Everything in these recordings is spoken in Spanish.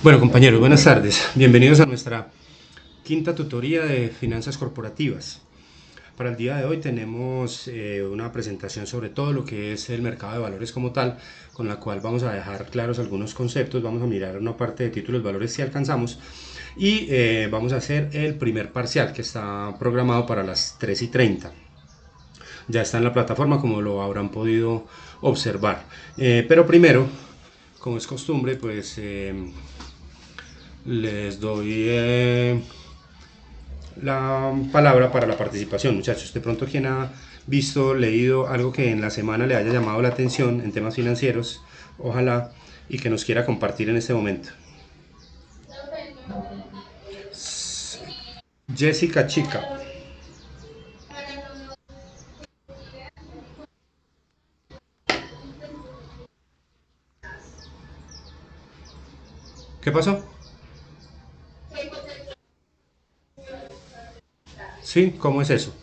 Bueno, compañeros, buenas tardes. Bienvenidos a nuestra quinta tutoría de finanzas corporativas. Para el día de hoy tenemos una presentación sobre todo lo que es el mercado de valores como tal, con la cual vamos a dejar claros algunos conceptos, vamos a mirar una parte de títulos, valores si alcanzamos y vamos a hacer el primer parcial que está programado para las 3:30. Ya está en la plataforma como lo habrán podido observar. Pero primero, como es costumbre, pues les doy la palabra para la participación, muchachos. De pronto, quien ha visto, leído algo que en la semana le haya llamado la atención en temas financieros, ojalá y que nos quiera compartir en este momento. Jessica Chica. ¿Qué pasó? Sí, ¿cómo es eso?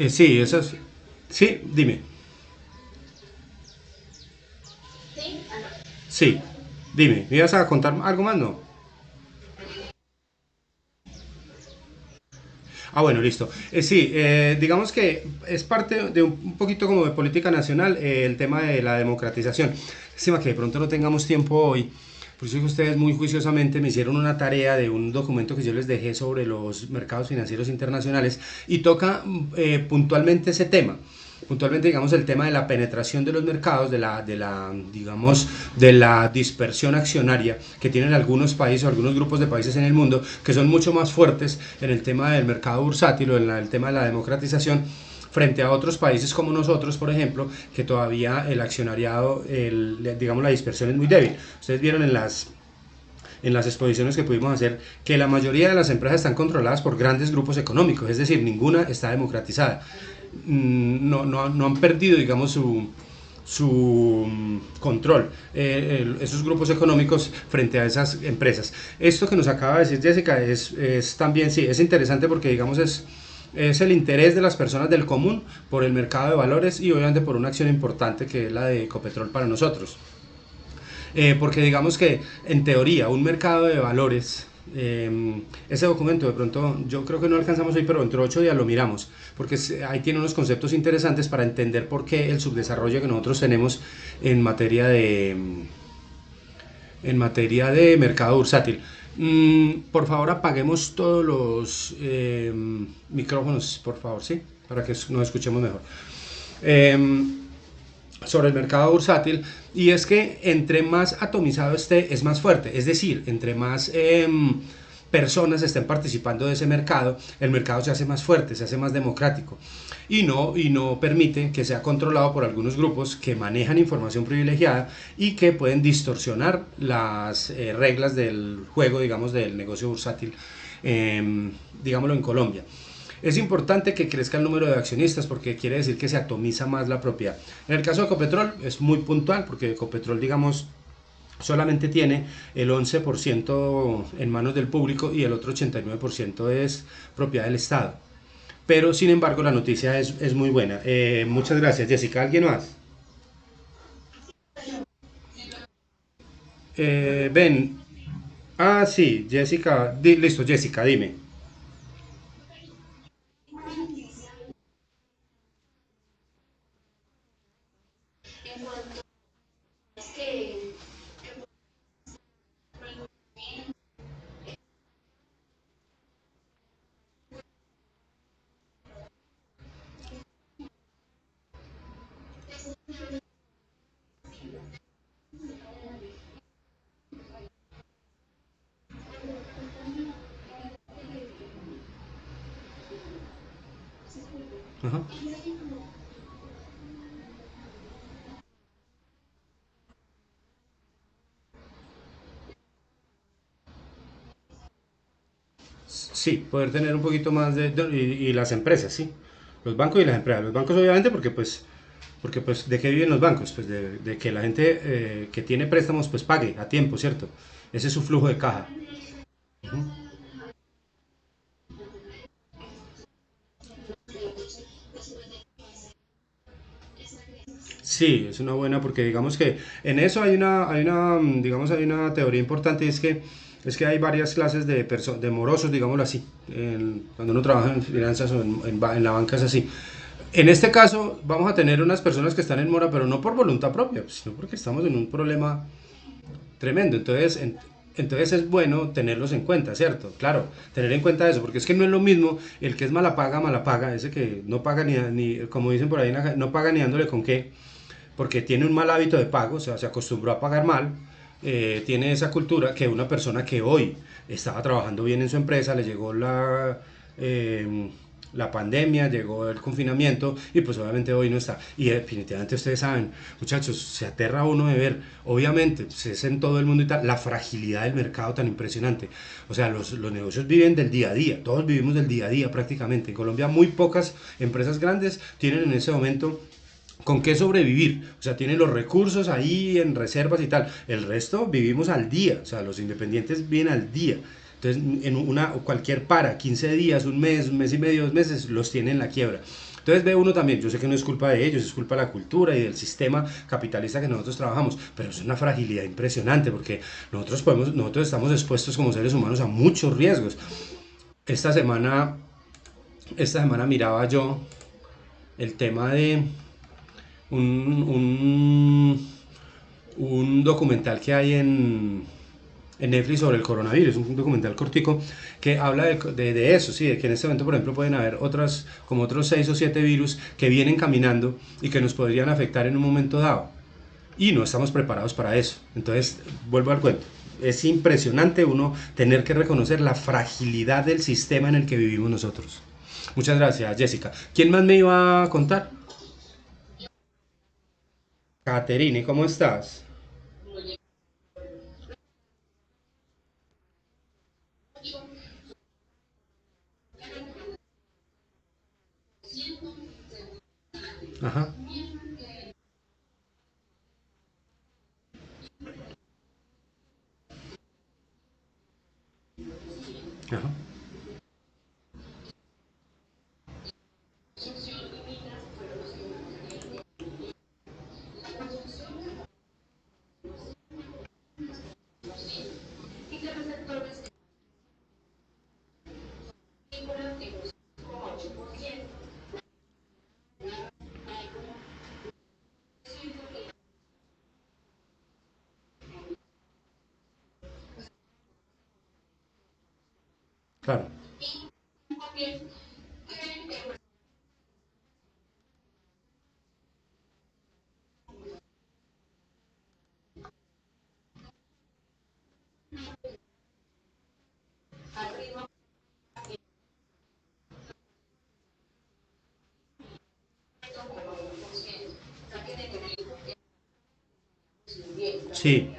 Sí, eso es. Sí, dime. Sí, dime. ¿Me ibas a contar algo más? No. Ah, bueno, listo. Sí, digamos que es parte de un poquito como de política nacional el tema de la democratización. Estima que de pronto no tengamos tiempo hoy. Por eso que ustedes muy juiciosamente me hicieron una tarea de un documento que yo les dejé sobre los mercados financieros internacionales y toca puntualmente ese tema, puntualmente digamos el tema de la penetración de los mercados, digamos de la dispersión accionaria que tienen algunos países o algunos grupos de países en el mundo que son mucho más fuertes en el tema del mercado bursátil o en el tema de la democratización frente a otros países como nosotros, por ejemplo, que todavía el accionariado, digamos la dispersión es muy débil. Ustedes vieron en las exposiciones que pudimos hacer, que la mayoría de las empresas están controladas por grandes grupos económicos, es decir, ninguna está democratizada. No han perdido, digamos, su control, esos grupos económicos frente a esas empresas. Esto que nos acaba de decir Jessica es también, sí, es interesante porque, digamos, es el interés de las personas del común por el mercado de valores y obviamente por una acción importante que es la de Ecopetrol para nosotros. Porque digamos que en teoría un mercado de valores, ese documento de pronto yo creo que no alcanzamos hoy, pero dentro de 8 días lo miramos, porque ahí tiene unos conceptos interesantes para entender por qué el subdesarrollo que nosotros tenemos en materia de mercado bursátil. Por favor apaguemos todos los micrófonos, por favor, ¿sí? Para que nos escuchemos mejor. Eh, Sobre el mercado bursátil, y es que entre más atomizado esté es más fuerte, es decir, entre más personas estén participando de ese mercado, el mercado se hace más fuerte, se hace más democrático y no permite que sea controlado por algunos grupos que manejan información privilegiada y que pueden distorsionar las reglas del juego, digamos, del negocio bursátil, digámoslo en Colombia. Es importante que crezca el número de accionistas porque quiere decir que se atomiza más la propiedad. En el caso de Ecopetrol es muy puntual porque Ecopetrol, digamos, solamente tiene el 11% en manos del público y el otro 89% es propiedad del Estado. Pero sin embargo la noticia es muy buena. Muchas gracias, Jessica. ¿Alguien más? Ben. Ah, sí, Jessica. Listo, Jessica, dime. Ajá. Sí, poder tener un poquito más y las empresas, sí. Los bancos y las empresas. Los bancos obviamente porque pues Porque pues ¿de qué viven los bancos? Pues de que la gente que tiene préstamos pues pague a tiempo, ¿cierto? Ese es su flujo de caja. Sí, es una buena porque digamos que en eso digamos, hay una teoría importante y es que hay varias clases de morosos, digámoslo así, cuando uno trabaja en finanzas o en la banca es así. En este caso vamos a tener unas personas que están en mora, pero no por voluntad propia, sino porque estamos en un problema tremendo. Entonces es bueno tenerlos en cuenta, ¿cierto? Claro, tener en cuenta eso, porque es que no es lo mismo el que es mala paga, ese que no paga ni como dicen por ahí, no paga ni dándole con qué, porque tiene un mal hábito de pago, o sea, se acostumbró a pagar mal, tiene esa cultura que una persona que hoy estaba trabajando bien en su empresa, le llegó la pandemia, llegó el confinamiento y pues obviamente hoy no está. Y definitivamente ustedes saben, muchachos, se aterra uno de ver, obviamente, pues es en todo el mundo y tal, la fragilidad del mercado tan impresionante. O sea, los negocios viven del día a día, todos vivimos del día a día prácticamente. En Colombia muy pocas empresas grandes tienen en ese momento con qué sobrevivir. O sea, tienen los recursos ahí en reservas y tal. El resto vivimos al día. O sea, los independientes viven al día. Entonces, en cualquier para, 15 días, un mes y medio, 2 meses, los tiene en la quiebra. Entonces ve uno también, yo sé que no es culpa de ellos, es culpa de la cultura y del sistema capitalista que nosotros trabajamos, pero es una fragilidad impresionante porque nosotros estamos expuestos como seres humanos a muchos riesgos. Esta semana, esta semana miraba yo el tema de un, un documental que hay en Netflix sobre el coronavirus, un documental cortico que habla de eso, sí, de que en este momento, por ejemplo, pueden haber como otros 6 o 7 virus que vienen caminando y que nos podrían afectar en un momento dado. Y no estamos preparados para eso. Entonces, vuelvo al cuento. Es impresionante uno tener que reconocer la fragilidad del sistema en el que vivimos nosotros. Muchas gracias, Jessica. ¿Quién más me iba a contar? Caterine, ¿cómo estás? Ajá, ajá. Claro. Sí,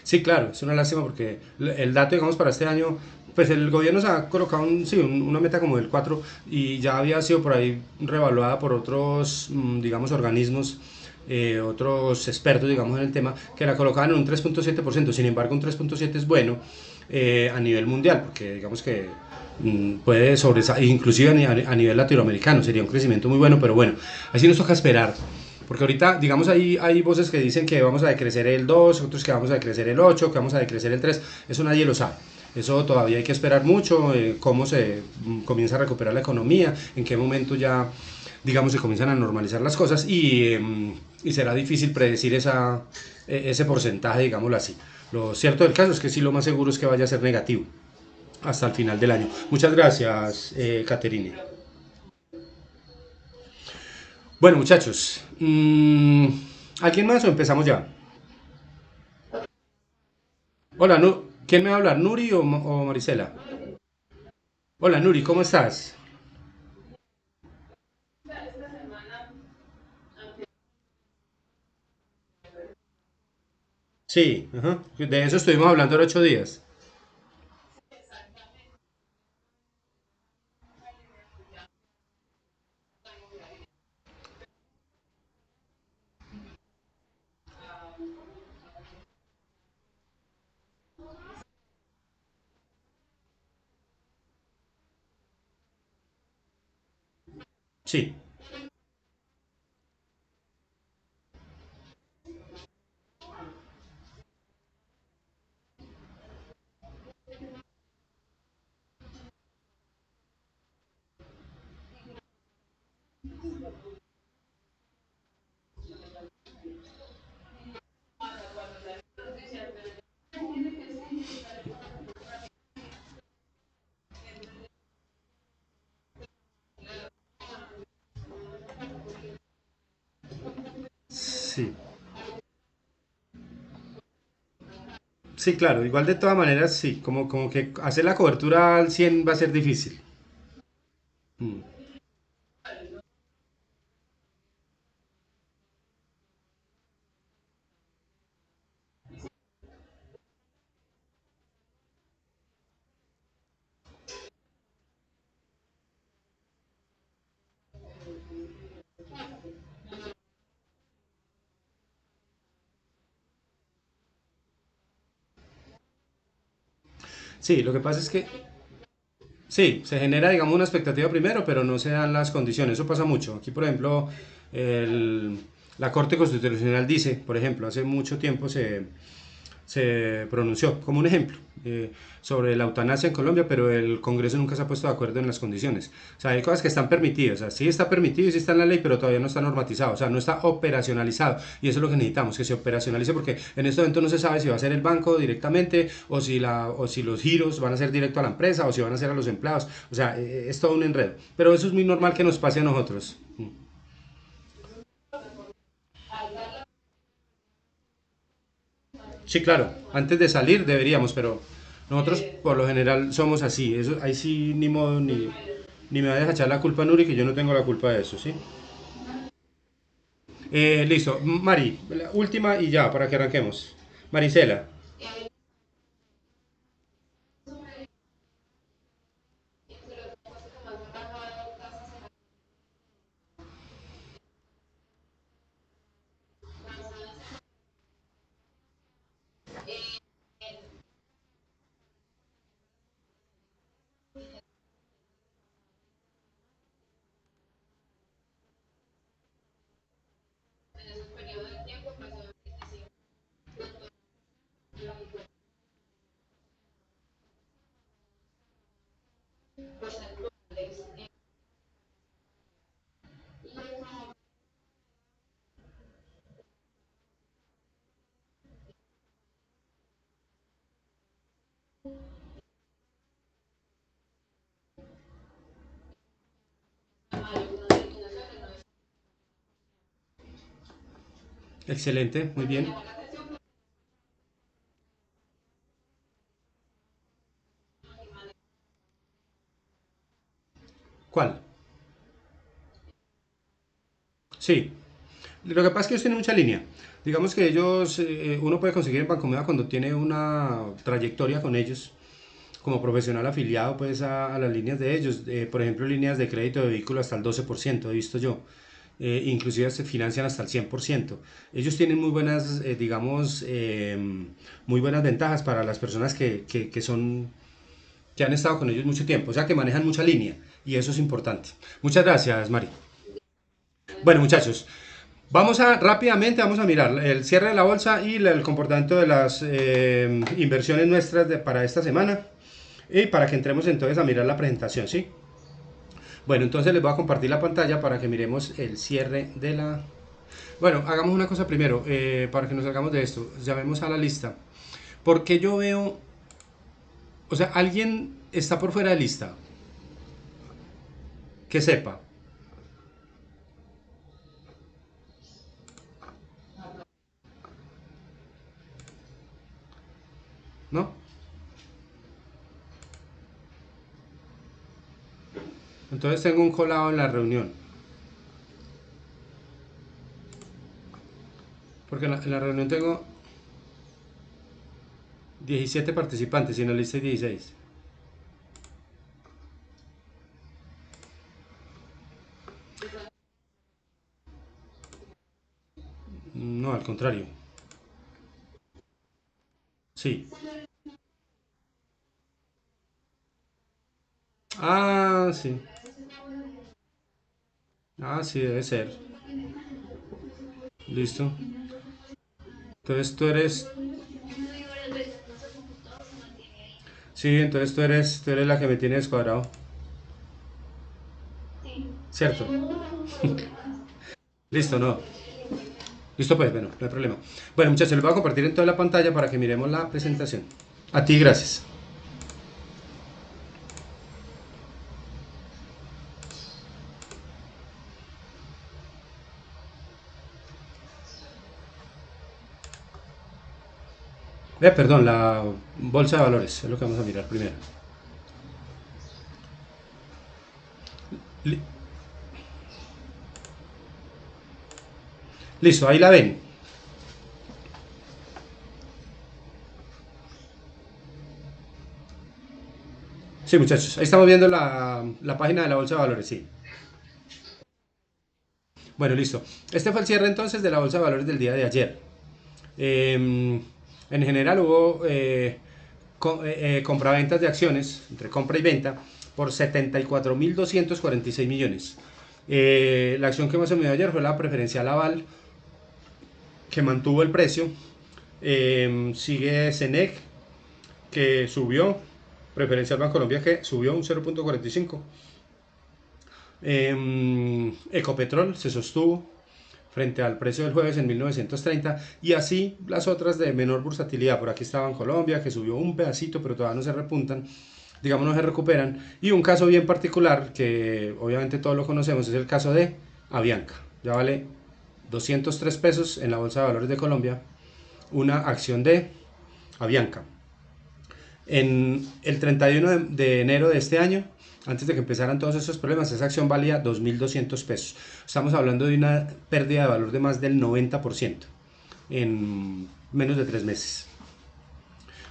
sí, claro, es una lástima porque el dato, digamos, para este año, pues el gobierno se ha colocado sí, una meta como del 4 y ya había sido por ahí revaluada por otros, digamos, organismos, otros expertos, digamos, en el tema, que la colocaban en un 3,7%. Sin embargo, un 3,7 es bueno a nivel mundial, porque digamos que puede sobresalir, inclusive a nivel latinoamericano, sería un crecimiento muy bueno, pero bueno, así nos toca esperar. Porque ahorita, digamos, hay voces que dicen que vamos a decrecer el 2, otros que vamos a decrecer el 8, que vamos a decrecer el 3. Eso nadie lo sabe. Eso todavía hay que esperar mucho, cómo se comienza a recuperar la economía, en qué momento ya, digamos, se comienzan a normalizar las cosas y será difícil predecir ese porcentaje, digámoslo así. Lo cierto del caso es que sí, lo más seguro es que vaya a ser negativo hasta el final del año. Muchas gracias, Caterine. Bueno, muchachos, ¿alguien más o empezamos ya? Hola, ¿quién me va a hablar? ¿Nuri o Marisela? Hola, Nuri, ¿cómo estás? Sí, ajá. De eso estuvimos hablando ahora 8 días. Sí, sí. Sí, claro, igual de todas maneras, sí, como que hacer la cobertura al 100 va a ser difícil. Mm. Sí, lo que pasa es que sí, se genera, digamos, una expectativa primero, pero no se dan las condiciones. Eso pasa mucho. Aquí, por ejemplo, el- la Corte Constitucional dice, por ejemplo, hace mucho tiempo se pronunció como un ejemplo sobre la eutanasia en Colombia, pero el Congreso nunca se ha puesto de acuerdo en las condiciones. O sea, hay cosas que están permitidas, o sea, sí está permitido y sí está en la ley, pero todavía no está normatizado, o sea, no está operacionalizado. Y eso es lo que necesitamos, que se operacionalice, porque en este momento no se sabe si va a ser el banco directamente o si los giros van a ser directo a la empresa o si van a ser a los empleados. O sea, es todo un enredo. Pero eso es muy normal que nos pase a nosotros. Sí, claro, antes de salir deberíamos, pero nosotros por lo general somos así. Eso, ahí sí ni modo ni me va a dejar echar la culpa a Nuri, que yo no tengo la culpa de eso, ¿sí? Listo, Mari, la última y ya, para que arranquemos. Marisela, excelente, muy bien. ¿Cuál? Sí, lo que pasa es que ellos tienen mucha línea. Digamos que ellos, uno puede conseguir en Bancomeda cuando tiene una trayectoria con ellos como profesional afiliado pues a las líneas de ellos. Por ejemplo, líneas de crédito de vehículo hasta el 12% he visto yo. Inclusive se financian hasta el 100%. Ellos tienen muy buenas, digamos, muy buenas ventajas para las personas que son, que han estado con ellos mucho tiempo, o sea, que manejan mucha línea y eso es importante. Muchas gracias, Mari. Bueno, muchachos, vamos a rápidamente, vamos a mirar el cierre de la bolsa y el comportamiento de las inversiones nuestras para esta semana y para que entremos entonces a mirar la presentación, ¿sí? Bueno, entonces les voy a compartir la pantalla para que miremos el cierre de la... Bueno, hagamos una cosa primero, para que nos salgamos de esto. Llamemos a la lista. Porque yo veo, o sea, alguien está por fuera de lista, que sepa, ¿no? Entonces tengo un colado en la reunión. Porque en la reunión tengo 17 participantes y en la lista hay 16. No, al contrario. Sí. Ah, sí. Ah, sí, debe ser. Listo. Entonces sí, entonces tú eres la que me tiene descuadrado, ¿cierto? Listo, no. Listo, pues, bueno, no hay problema. Bueno, muchachos, les voy a compartir en toda la pantalla para que miremos la presentación. A ti, gracias. Perdón, la bolsa de valores, es lo que vamos a mirar primero. Li- Listo, ahí la ven. Sí, muchachos, ahí estamos viendo la página de la bolsa de valores, sí. Bueno, listo. Este fue el cierre entonces de la bolsa de valores del día de ayer. En general hubo compraventas de acciones, entre compra y venta, por 74.246 millones. La acción que más se movió ayer fue la preferencial Aval, que mantuvo el precio. Sigue Senec, que subió. Preferencial Bancolombia, que subió un 0.45. Ecopetrol se sostuvo frente al precio del jueves en 1930 y así las otras de menor bursatilidad. Por aquí estaba en Colombia, que subió un pedacito pero todavía no se repuntan, digamos no se recuperan. Y un caso bien particular que obviamente todos lo conocemos es el caso de Avianca. Ya vale 203 pesos en la Bolsa de Valores de Colombia una acción de Avianca. En el 31 de enero de este año, antes de que empezaran todos esos problemas, esa acción valía 2.200 pesos. Estamos hablando de una pérdida de valor de más del 90% en menos de 3 meses.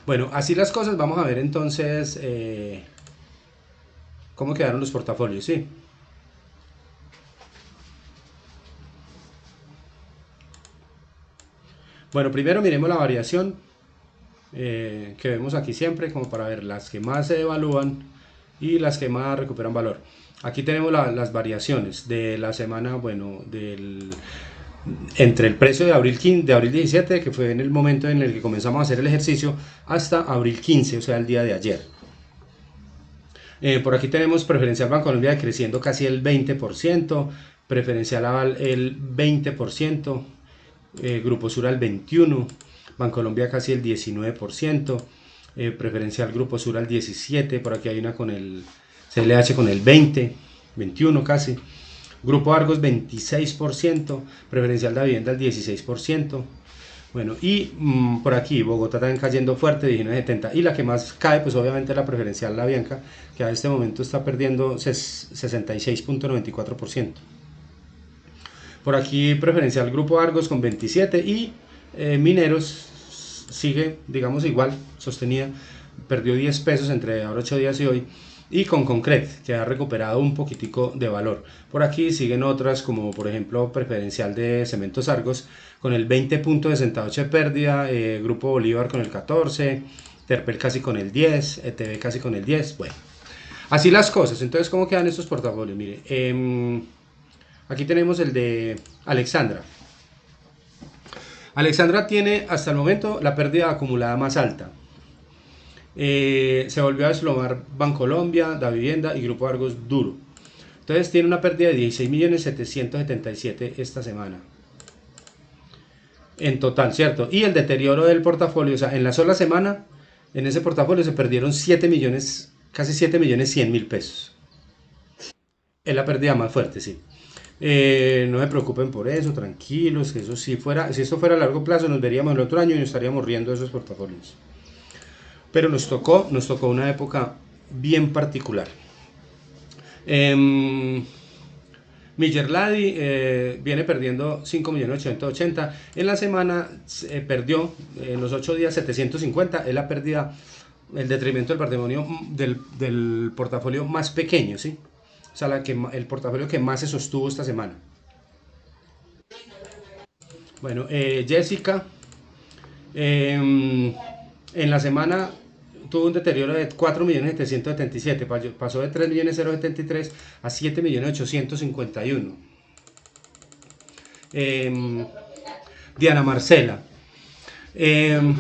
Bueno, así las cosas, vamos a ver entonces cómo quedaron los portafolios. Sí. Bueno, primero miremos la variación que vemos aquí siempre, como para ver las que más se evalúan y las que más recuperan valor. Aquí tenemos las variaciones de la semana, bueno, entre el precio de abril 15, de abril 17, que fue en el momento en el que comenzamos a hacer el ejercicio, hasta abril 15, o sea, el día de ayer. Por aquí tenemos preferencial Bancolombia creciendo casi el 20%, preferencial Aval el 20%, Grupo Sur al 21%, Bancolombia casi el 19%, preferencial Grupo Sur al 17%, por aquí hay una con el CLH con el 20%, 21 casi. Grupo Argos 26%, preferencial de vivienda al 16%. Bueno, y por aquí Bogotá también cayendo fuerte, 19.70. Y la que más cae, pues obviamente la preferencial La Bianca, que a este momento está perdiendo 66.94%. Por aquí preferencial Grupo Argos con 27 y Mineros sigue, digamos, igual, sostenida. Perdió 10 pesos entre ahora 8 días y hoy. Y con Concret, que ha recuperado un poquitico de valor. Por aquí siguen otras, como por ejemplo preferencial de Cementos Argos, con el 20.68 de pérdida, Grupo Bolívar con el 14, Terpel casi con el 10, ETV casi con el 10. Bueno, así las cosas. Entonces, ¿cómo quedan estos portafolios? Mire, aquí tenemos el de Alexandra. Alexandra tiene hasta el momento la pérdida acumulada más alta. Se volvió a desplomar Bancolombia, Da Vivienda y Grupo Argos duro. Entonces tiene una pérdida de 16.777.000 esta semana. En total, ¿cierto? Y el deterioro del portafolio, o sea, en la sola semana, en ese portafolio se perdieron 7 millones, casi 7.100.000 pesos. Es la pérdida más fuerte, sí. No se preocupen por eso, tranquilos, que eso si esto fuera a largo plazo nos veríamos el otro año y nos estaríamos riendo de esos portafolios. Pero nos tocó una época bien particular. Eh, Millerladi viene perdiendo 5.880.000. En la semana perdió, en los 8 días, 750. Es la pérdida, el detrimento del patrimonio del portafolio más pequeño, ¿sí? O sea, el portafolio que más se sostuvo esta semana. Bueno, Jessica, en la semana tuvo un deterioro de 4.777.000, pasó de 3.073.000 a 7.851.000. Em, Diana Marcela. Em,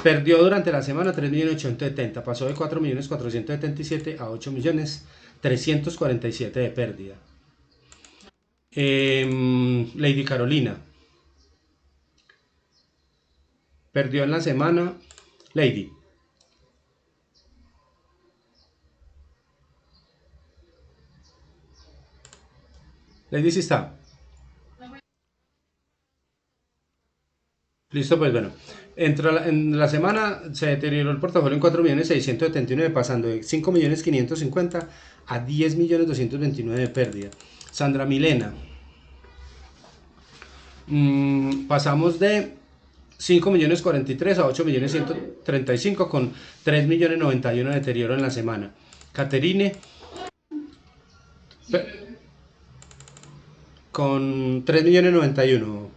Perdió durante la semana 3.870.000, pasó de 4.477.000 a 8.347.000 de pérdida. Lady Carolina perdió en la semana. Lady, Lady sí está. Listo, pues bueno. En la semana se deterioró el portafolio en 4.679.000, pasando de 5.550.000 a 10.229.000 de pérdida. Sandra Milena, pasamos de 5.043.000 a 8.135.000 con 3.091.000 de deterioro en la semana. Caterine, con 3.091.000,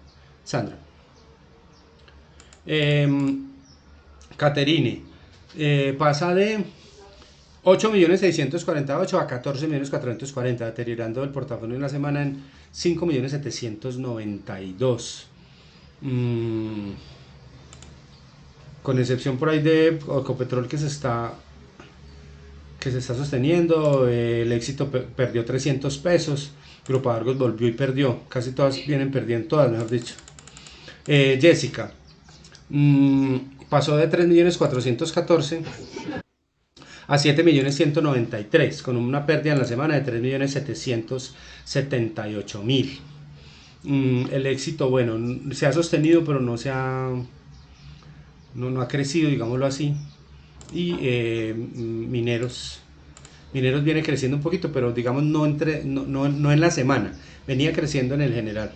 Sandra. Caterine, pasa de 8.648.000 a 14.440.000, deteriorando el portafolio en la semana en 5.792.000. Con excepción por ahí de Ecopetrol que se está sosteniendo, el éxito perdió 300 pesos, Grupo Argos volvió y perdió, casi todas vienen perdiendo, todas mejor dicho. Jessica, pasó de 3.414.000 a 7.193.000, con una pérdida en la semana de 3.778.000. El éxito, bueno, se ha sostenido, pero no ha crecido, digámoslo así. Y Mineros viene creciendo un poquito, pero digamos no en la semana, venía creciendo en el general.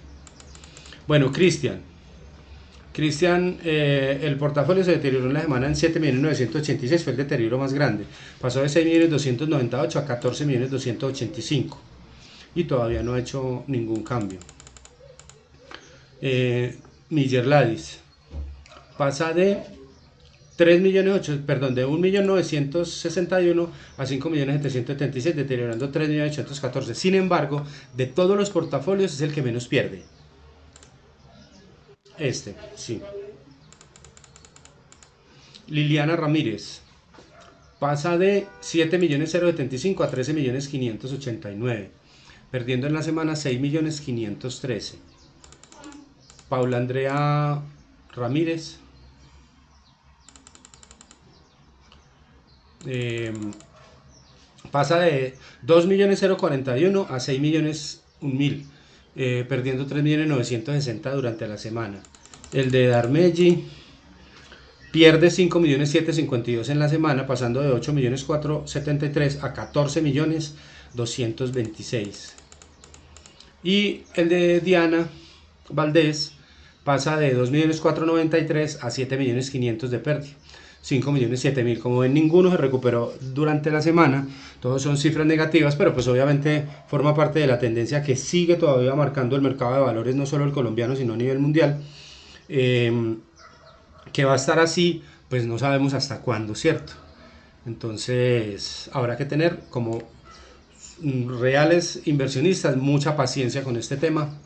Bueno, Cristian, el portafolio se deterioró en la semana en 7.986.000, fue el deterioro más grande. Pasó de 6.298.000 a 14.285.000 y todavía no ha hecho ningún cambio. Miller Ladis pasa de 1.961.000 a 5.776.000, deteriorando 3.814.000. Sin embargo, de todos los portafolios es el que menos pierde. Sí. Liliana Ramírez pasa de 7.075.000 a 13.589.000, perdiendo en la semana 6.513.000. Paula Andrea Ramírez pasa de 2.041.000 a 6.001.000, perdiendo 3.960.000 durante la semana. El de Darmelli pierde 5.752.000 en la semana, pasando de 8.473.000 a 14.226.000. Y el de Diana Valdés pasa de 2.493.000 a 7.500.000 de pérdida. 5.007.000. Como ven, ninguno se recuperó durante la semana. Todos son cifras negativas, pero pues obviamente forma parte de la tendencia que sigue todavía marcando el mercado de valores, no solo el colombiano, sino a nivel mundial. Que va a estar así, pues no sabemos hasta cuándo, ¿cierto? Entonces habrá que tener como reales inversionistas mucha paciencia con este tema,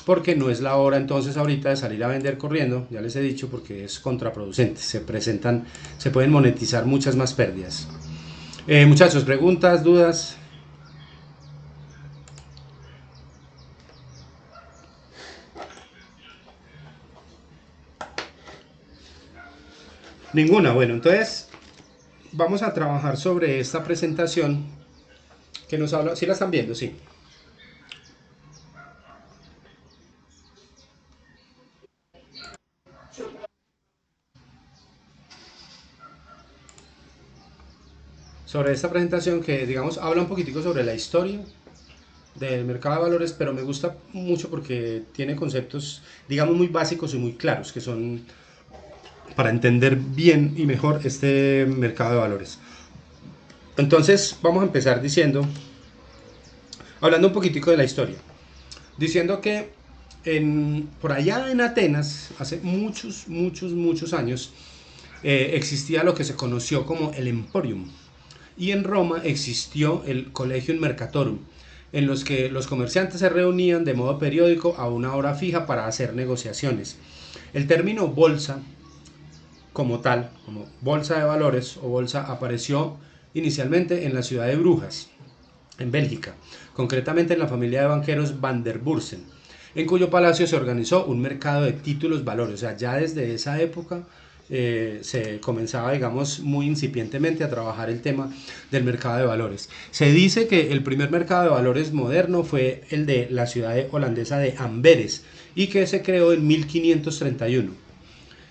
porque no es la hora entonces ahorita de salir a vender corriendo, ya les he dicho, porque es contraproducente, se pueden monetizar muchas más pérdidas. Muchachos, preguntas, dudas. Ninguna. Bueno, entonces vamos a trabajar sobre esta presentación que nos habla. ¿Sí la están viendo? Sí. Sobre esta presentación que, digamos, habla un poquitico sobre la historia del mercado de valores, pero me gusta mucho porque tiene conceptos, digamos, muy básicos y muy claros, que son para entender bien y mejor este mercado de valores. Entonces, vamos a empezar hablando un poquitico de la historia, diciendo que por allá en Atenas, hace muchos, muchos, muchos años, existía lo que se conoció como el Emporium, y en Roma existió el Collegium Mercatorum, en los que los comerciantes se reunían de modo periódico a una hora fija para hacer negociaciones. El término bolsa como tal, como bolsa de valores o bolsa, apareció inicialmente en la ciudad de Brujas, en Bélgica, concretamente en la familia de banqueros Van der Bursen, en cuyo palacio se organizó un mercado de títulos valores. O sea, ya desde esa época se comenzaba, digamos, muy incipientemente a trabajar el tema del mercado de valores. Se dice que el primer mercado de valores moderno fue el de la ciudad holandesa de Amberes y que se creó en 1531.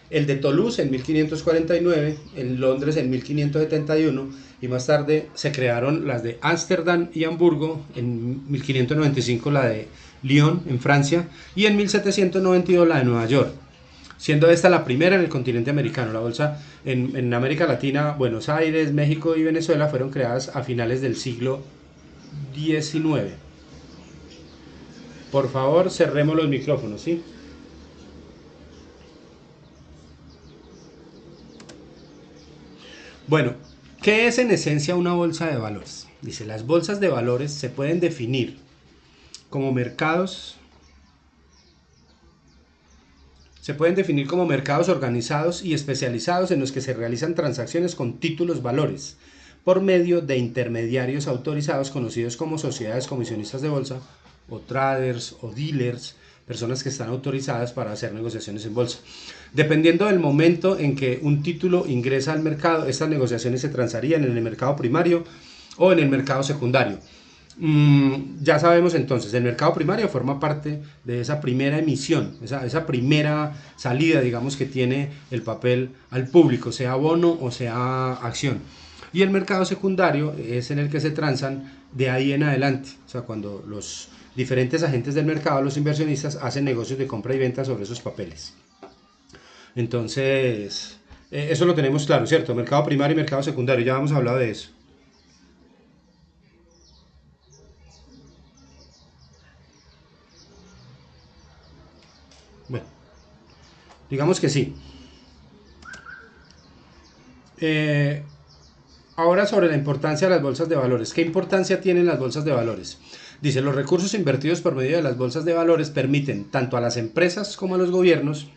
El de Toulouse en 1549, en Londres en 1571 y más tarde se crearon las de Ámsterdam y Hamburgo, en 1595 la de Lyon en Francia y en 1792 la de Nueva York, siendo esta la primera en el continente americano. La bolsa en América Latina, Buenos Aires, México y Venezuela fueron creadas a finales del siglo XIX. Por favor, cerremos los micrófonos, ¿sí? Bueno, ¿qué es en esencia una bolsa de valores? Dice, las bolsas de valores se pueden definir como mercados organizados y especializados en los que se realizan transacciones con títulos valores por medio de intermediarios autorizados conocidos como sociedades comisionistas de bolsa o traders o dealers, personas que están autorizadas para hacer negociaciones en bolsa. Dependiendo del momento en que un título ingresa al mercado, estas negociaciones se transarían en el mercado primario o en el mercado secundario. Ya sabemos entonces, el mercado primario forma parte de esa primera emisión, esa primera salida, digamos, que tiene el papel al público, sea bono o sea acción. Y el mercado secundario es en el que se transan de ahí en adelante, o sea, cuando los diferentes agentes del mercado, los inversionistas, hacen negocios de compra y venta sobre esos papeles. Entonces, eso lo tenemos claro, ¿cierto? Mercado primario y mercado secundario, ya hemos hablado de eso. Bueno, digamos que sí. Ahora sobre la importancia de las bolsas de valores. ¿Qué importancia tienen las bolsas de valores? Dice, los recursos invertidos por medio de las bolsas de valores permiten tanto a las empresas como a los gobiernos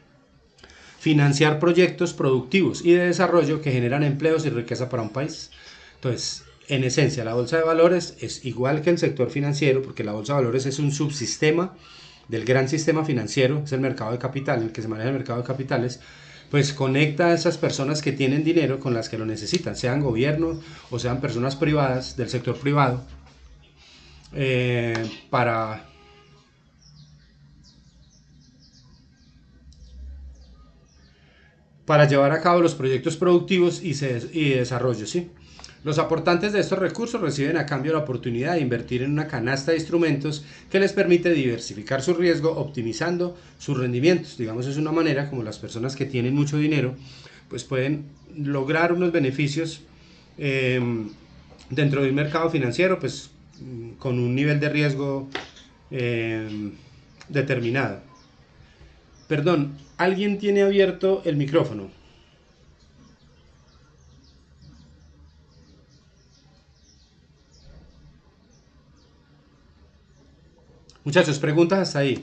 financiar proyectos productivos y de desarrollo que generan empleos y riqueza para un país. Entonces, en esencia, la bolsa de valores es igual que el sector financiero, porque la bolsa de valores es un subsistema del gran sistema financiero, es el mercado de capital, el que se maneja el mercado de capitales, pues conecta a esas personas que tienen dinero con las que lo necesitan, sean gobiernos o sean personas privadas del sector privado, para llevar a cabo los proyectos productivos y desarrollo, ¿sí? Los aportantes de estos recursos reciben a cambio la oportunidad de invertir en una canasta de instrumentos que les permite diversificar su riesgo, optimizando sus rendimientos. Digamos, es una manera como las personas que tienen mucho dinero pues pueden lograr unos beneficios dentro de un mercado financiero, pues con un nivel de riesgo determinado. Perdón, ¿alguien tiene abierto el micrófono? Muchachos, preguntas hasta ahí.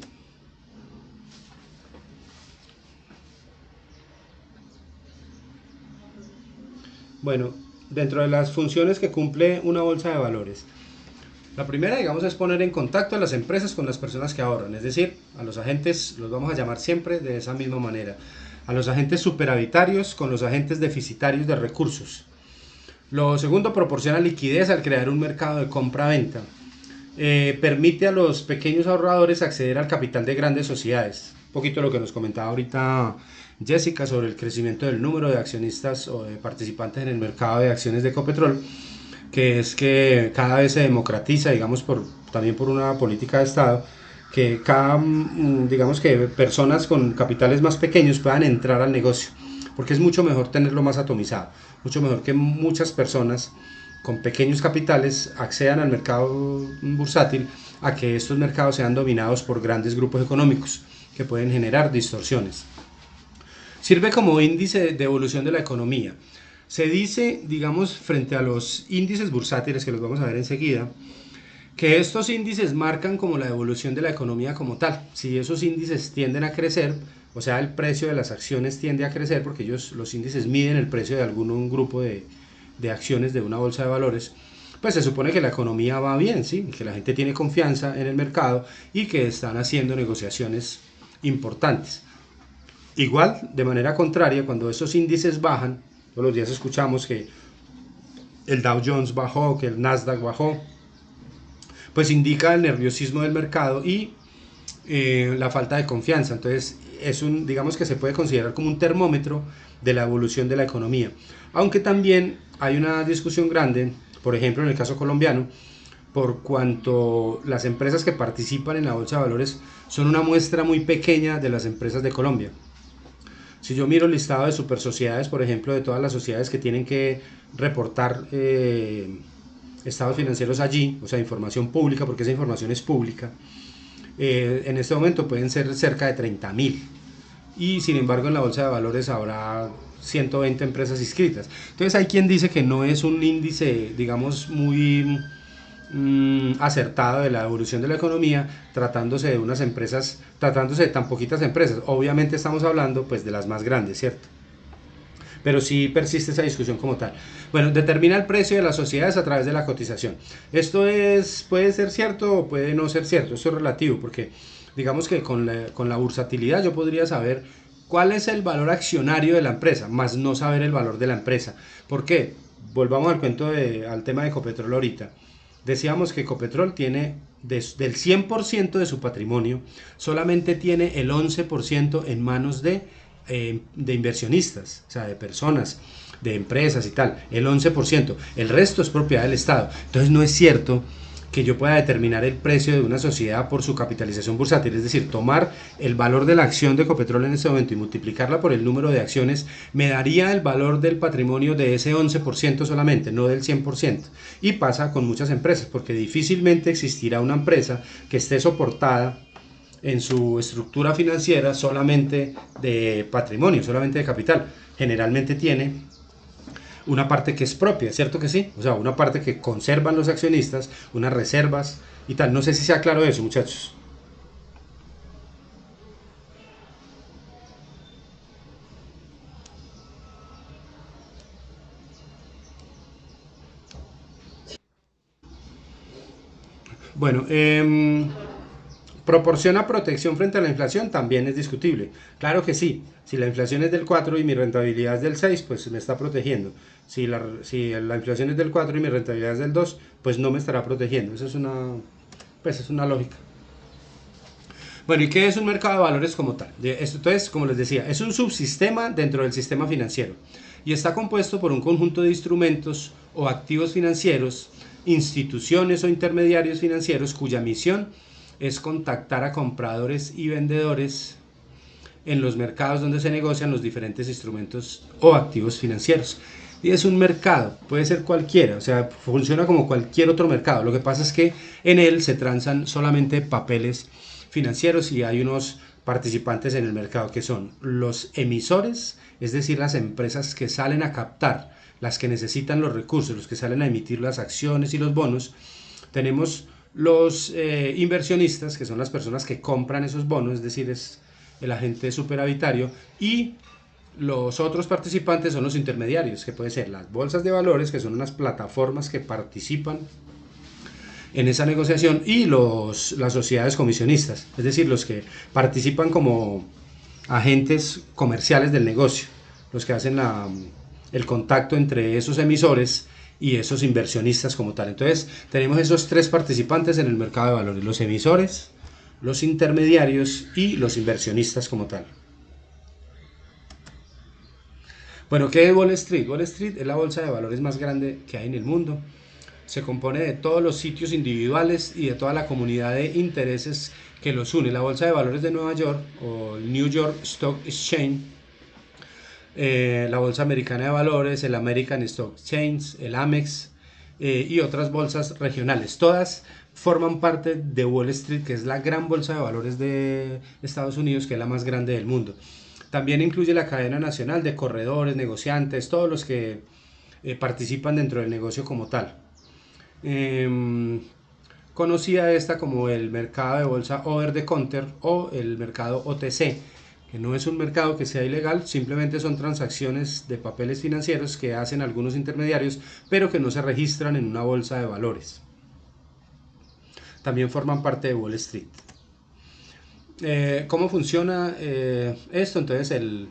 Bueno, dentro de las funciones que cumple una bolsa de valores, la primera, digamos, es poner en contacto a las empresas con las personas que ahorran, es decir, a los agentes, los vamos a llamar siempre de esa misma manera, a los agentes superavitarios con los agentes deficitarios de recursos. Lo segundo, proporciona liquidez al crear un mercado de compra-venta. Permite a los pequeños ahorradores acceder al capital de grandes sociedades. Un poquito lo que nos comentaba ahorita Jessica sobre el crecimiento del número de accionistas o de participantes en el mercado de acciones de Ecopetrol, que es que cada vez se democratiza, digamos, también por una política de Estado, que digamos que personas con capitales más pequeños puedan entrar al negocio, porque es mucho mejor tenerlo más atomizado, mucho mejor que muchas personas con pequeños capitales accedan al mercado bursátil, a que estos mercados sean dominados por grandes grupos económicos que pueden generar distorsiones. Sirve como índice de evolución de la economía. Se dice, digamos, frente a los índices bursátiles, que los vamos a ver enseguida, Que estos índices marcan como la evolución de la economía como tal. Si esos índices tienden a crecer, o sea, el precio de las acciones tiende a crecer, porque ellos, los índices miden el precio de algún un grupo de acciones de una bolsa de valores, pues se supone que la economía va bien, ¿sí? Que la gente tiene confianza en el mercado y que están haciendo negociaciones importantes. Igual, de manera contraria, cuando esos índices bajan, todos los días escuchamos que el Dow Jones bajó, que el Nasdaq bajó, pues indica el nerviosismo del mercado y la falta de confianza. Entonces, digamos que se puede considerar como un termómetro de la evolución de la economía. Aunque también hay una discusión grande, por ejemplo, en el caso colombiano, por cuanto las empresas que participan en la bolsa de valores son una muestra muy pequeña de las empresas de Colombia. Si yo miro el listado de super sociedades, por ejemplo, de todas las sociedades que tienen que reportar estados financieros allí, o sea, información pública, porque esa información es pública, en este momento pueden ser cerca de 30.000. Y sin embargo en la bolsa de valores habrá 120 empresas inscritas. Entonces hay quien dice que no es un índice, digamos, muy acertado de la evolución de la economía, tratándose de unas empresas, tratándose de tan poquitas empresas. Obviamente estamos hablando pues de las más grandes, ¿cierto? Pero sí persiste esa discusión como tal. Bueno, determina el precio de las sociedades a través de la cotización. Esto puede ser cierto o puede no ser cierto, esto es relativo, porque digamos que con la bursatilidad yo podría saber cuál es el valor accionario de la empresa, más no saber el valor de la empresa. ¿Por qué? Volvamos al tema de Ecopetrol ahorita. Decíamos que Ecopetrol tiene del 100% de su patrimonio, solamente tiene el 11% en manos de inversionistas, o sea, de personas, de empresas y tal, el 11%, el resto es propiedad del Estado. Entonces no es cierto que yo pueda determinar el precio de una sociedad por su capitalización bursátil, es decir, tomar el valor de la acción de Ecopetrol en este momento y multiplicarla por el número de acciones, me daría el valor del patrimonio de ese 11% solamente, no del 100%. Y pasa con muchas empresas, porque difícilmente existirá una empresa que esté soportada en su estructura financiera solamente de patrimonio, solamente de capital. Generalmente tiene una parte que es propia, ¿cierto que sí? O sea, una parte que conservan los accionistas, unas reservas y tal. No sé si sea claro eso, muchachos. Bueno, ¿proporciona protección frente a la inflación? También es discutible. Claro que sí. Si la inflación es del 4 y mi rentabilidad es del 6, pues me está protegiendo. Si la inflación es del 4 y mi rentabilidad es del 2, pues no me estará protegiendo. Eso es una lógica. Bueno, ¿y qué es un mercado de valores como tal? Entonces, como les decía, es un subsistema dentro del sistema financiero y está compuesto por un conjunto de instrumentos o activos financieros, instituciones o intermediarios financieros cuya misión es contactar a compradores y vendedores en los mercados donde se negocian los diferentes instrumentos o activos financieros. Y es un mercado, puede ser cualquiera, o sea, funciona como cualquier otro mercado. Lo que pasa es que en él se transan solamente papeles financieros y hay unos participantes en el mercado que son los emisores, es decir, las empresas que salen a captar, las que necesitan los recursos, los que salen a emitir las acciones y los bonos. Tenemos los inversionistas, que son las personas que compran esos bonos, es decir, es el agente superavitario, y los otros participantes son los intermediarios, que pueden ser las bolsas de valores, que son unas plataformas que participan en esa negociación, y las sociedades comisionistas, es decir, los que participan como agentes comerciales del negocio, los que hacen el contacto entre esos emisores y esos inversionistas como tal. Entonces tenemos esos tres participantes en el mercado de valores: los emisores, los intermediarios y los inversionistas como tal. Bueno, ¿qué es Wall Street? Wall Street es la bolsa de valores más grande que hay en el mundo. Se compone de todos los sitios individuales y de toda la comunidad de intereses que los une. La bolsa de valores de Nueva York o el New York Stock Exchange, la bolsa americana de valores, el American Stock Exchange, el Amex y otras bolsas regionales. Todas forman parte de Wall Street, que es la gran bolsa de valores de Estados Unidos, que es la más grande del mundo. También incluye la cadena nacional de corredores, negociantes, todos los que participan dentro del negocio como tal. Eh, conocida esta como el mercado de bolsa over the counter o el mercado OTC, que no es un mercado que sea ilegal, simplemente son transacciones de papeles financieros que hacen algunos intermediarios, pero que no se registran en una bolsa de valores. También forman parte de Wall Street. ¿Cómo funciona esto? Entonces el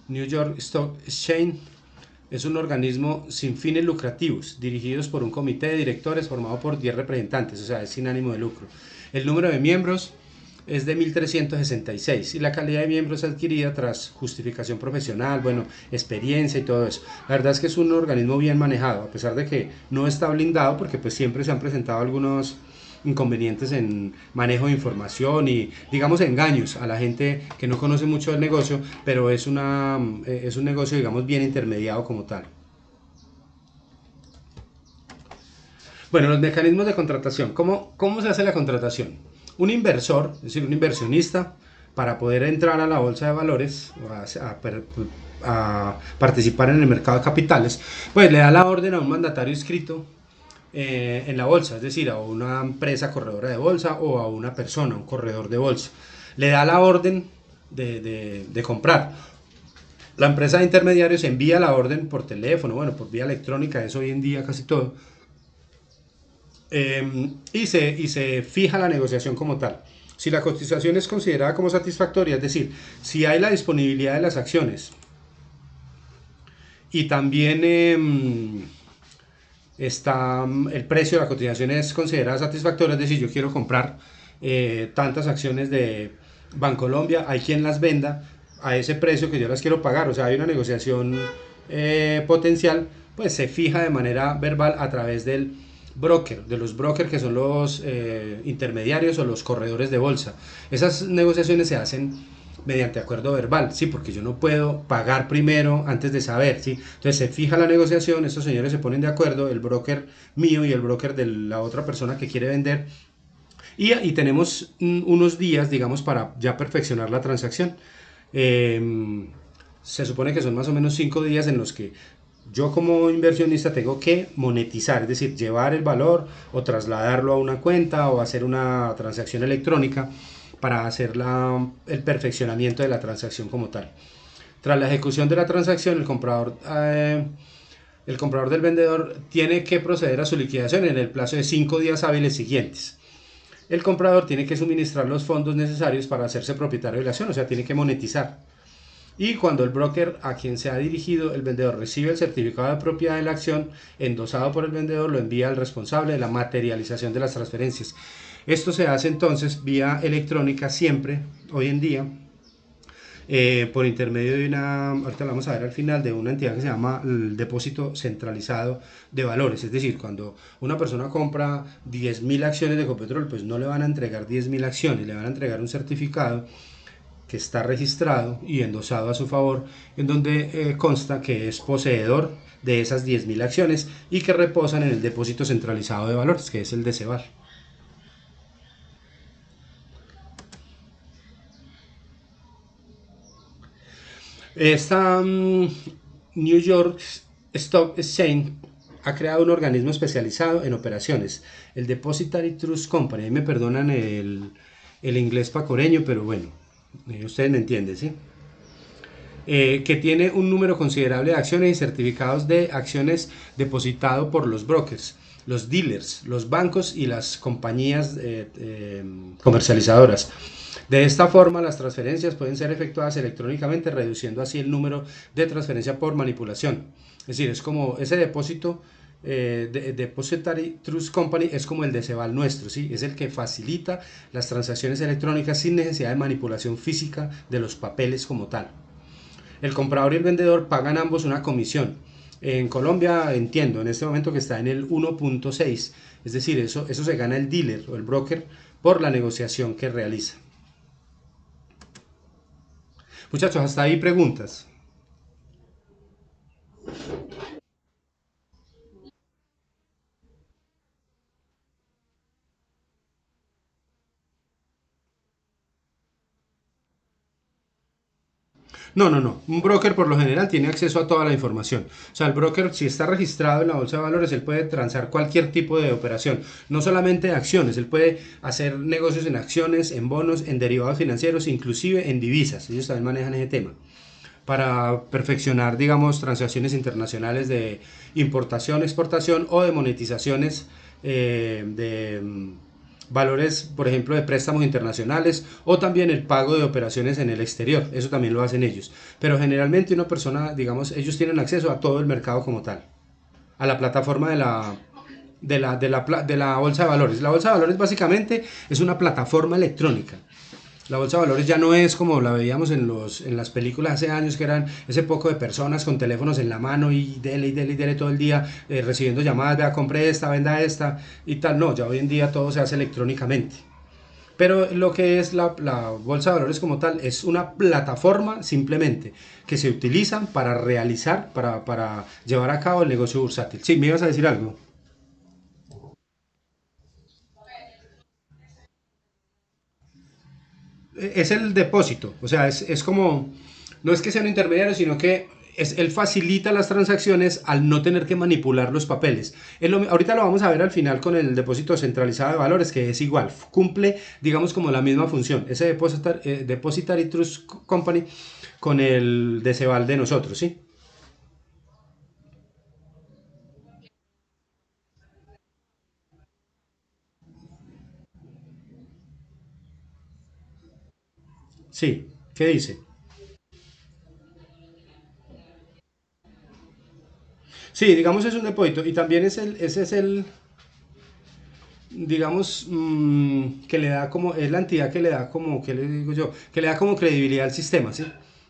New York Stock Exchange es un organismo sin fines lucrativos, dirigidos por un comité de directores formado por 10 representantes, o sea, es sin ánimo de lucro. El número de miembros es de 1.366 y la calidad de miembros adquirida tras justificación profesional, bueno, experiencia y todo eso. La verdad es que es un organismo bien manejado, a pesar de que no está blindado, porque pues siempre se han presentado algunos inconvenientes en manejo de información y digamos engaños a la gente que no conoce mucho del negocio, pero es un negocio digamos bien intermediado como tal. Bueno, los mecanismos de contratación. ¿Cómo se hace la contratación? Un inversor, es decir, un inversionista, para poder entrar a la bolsa de valores, a participar en el mercado de capitales, pues le da la orden a un mandatario inscrito en la bolsa, es decir, a una empresa corredora de bolsa o a una persona, un corredor de bolsa. Le da la orden de comprar. La empresa de intermediarios envía la orden por teléfono, bueno, por vía electrónica, es hoy en día casi todo, y se fija la negociación como tal. Si la cotización es considerada como satisfactoria, es decir, si hay la disponibilidad de las acciones y también está el precio de la cotización es considerada satisfactoria, es decir, yo quiero comprar tantas acciones de Bancolombia, hay quien las venda a ese precio que yo las quiero pagar, o sea, hay una negociación potencial, pues se fija de manera verbal a través del broker, de los brokers que son los intermediarios o los corredores de bolsa. Esas negociaciones se hacen mediante acuerdo verbal, sí, porque yo no puedo pagar primero antes de saber, sí. Entonces se fija la negociación, estos señores se ponen de acuerdo, el broker mío y el broker de la otra persona que quiere vender, y tenemos unos días, digamos, para ya perfeccionar la transacción. Eh, Se supone que son más o menos 5 días en los que yo como inversionista tengo que monetizar, es decir, llevar el valor o trasladarlo a una cuenta o hacer una transacción electrónica para hacer el perfeccionamiento de la transacción como tal. Tras la ejecución de la transacción, el comprador del vendedor tiene que proceder a su liquidación en el plazo de 5 días hábiles siguientes. El comprador tiene que suministrar los fondos necesarios para hacerse propietario de la acción, o sea, tiene que monetizar. Y cuando el broker a quien se ha dirigido el vendedor recibe el certificado de propiedad de la acción endosado por el vendedor, lo envía al responsable de la materialización de las transferencias. Esto se hace entonces vía electrónica siempre, hoy en día, por intermedio de ahorita lo vamos a ver al final, de una entidad que se llama el depósito centralizado de valores. Es decir, cuando una persona compra 10.000 acciones de Ecopetrol, pues no le van a entregar 10.000 acciones, le van a entregar un certificado que está registrado y endosado a su favor, en donde consta que es poseedor de esas 10.000 acciones y que reposan en el depósito centralizado de valores, que es el DCVAL. Esta New York Stock Exchange ha creado un organismo especializado en operaciones, el Depositary Trust Company. Ahí me perdonan el inglés pacoreño, pero bueno, ustedes me entienden, ¿sí? Que tiene un número considerable de acciones y certificados de acciones depositado por los brokers, los dealers, los bancos y las compañías comercializadoras. De esta forma, las transferencias pueden ser efectuadas electrónicamente, reduciendo así el número de transferencia por manipulación. Es decir, es como ese depósito Depositary Trust Company es como el de Ceval nuestro, ¿sí? Es el que facilita las transacciones electrónicas sin necesidad de manipulación física de los papeles como tal. El comprador y el vendedor pagan ambos una comisión. En Colombia entiendo en este momento que está en el 1.6, es decir, eso se gana el dealer o el broker por la negociación que realiza. Muchachos, hasta ahí preguntas. No, no, no. Un broker por lo general tiene acceso a toda la información. O sea, el broker, si está registrado en la bolsa de valores, él puede transar cualquier tipo de operación. No solamente de acciones, él puede hacer negocios en acciones, en bonos, en derivados financieros, inclusive en divisas. Ellos también manejan ese tema para perfeccionar, digamos, transacciones internacionales de importación, exportación o de monetizaciones de valores, por ejemplo, de préstamos internacionales o también el pago de operaciones en el exterior. Eso también lo hacen ellos. Pero generalmente una persona, digamos, ellos tienen acceso a todo el mercado como tal, a la plataforma de la bolsa de valores. La bolsa de valores básicamente es una plataforma electrónica. La bolsa de valores ya no es como la veíamos en las películas hace años, que eran ese poco de personas con teléfonos en la mano y dele todo el día, recibiendo llamadas, vea, compre esta, venda esta y tal. No, ya hoy en día todo se hace electrónicamente. Pero lo que es la bolsa de valores como tal es una plataforma simplemente que se utiliza para realizar, para llevar a cabo el negocio bursátil. Sí, me ibas a decir algo. Es el depósito, o sea, es como, no es que sea un intermediario, sino que él facilita las transacciones al no tener que manipular los papeles. Ahorita lo vamos a ver al final con el depósito centralizado de valores, que es igual, cumple, digamos, como la misma función, ese Depositary Trust Company con el de Ceval de nosotros, ¿sí? Sí, ¿qué dice? Sí, digamos es un depósito y también ese es el, digamos, que le da como, es la entidad que le da como, ¿qué le digo yo? Que le da como credibilidad al sistema, ¿sí?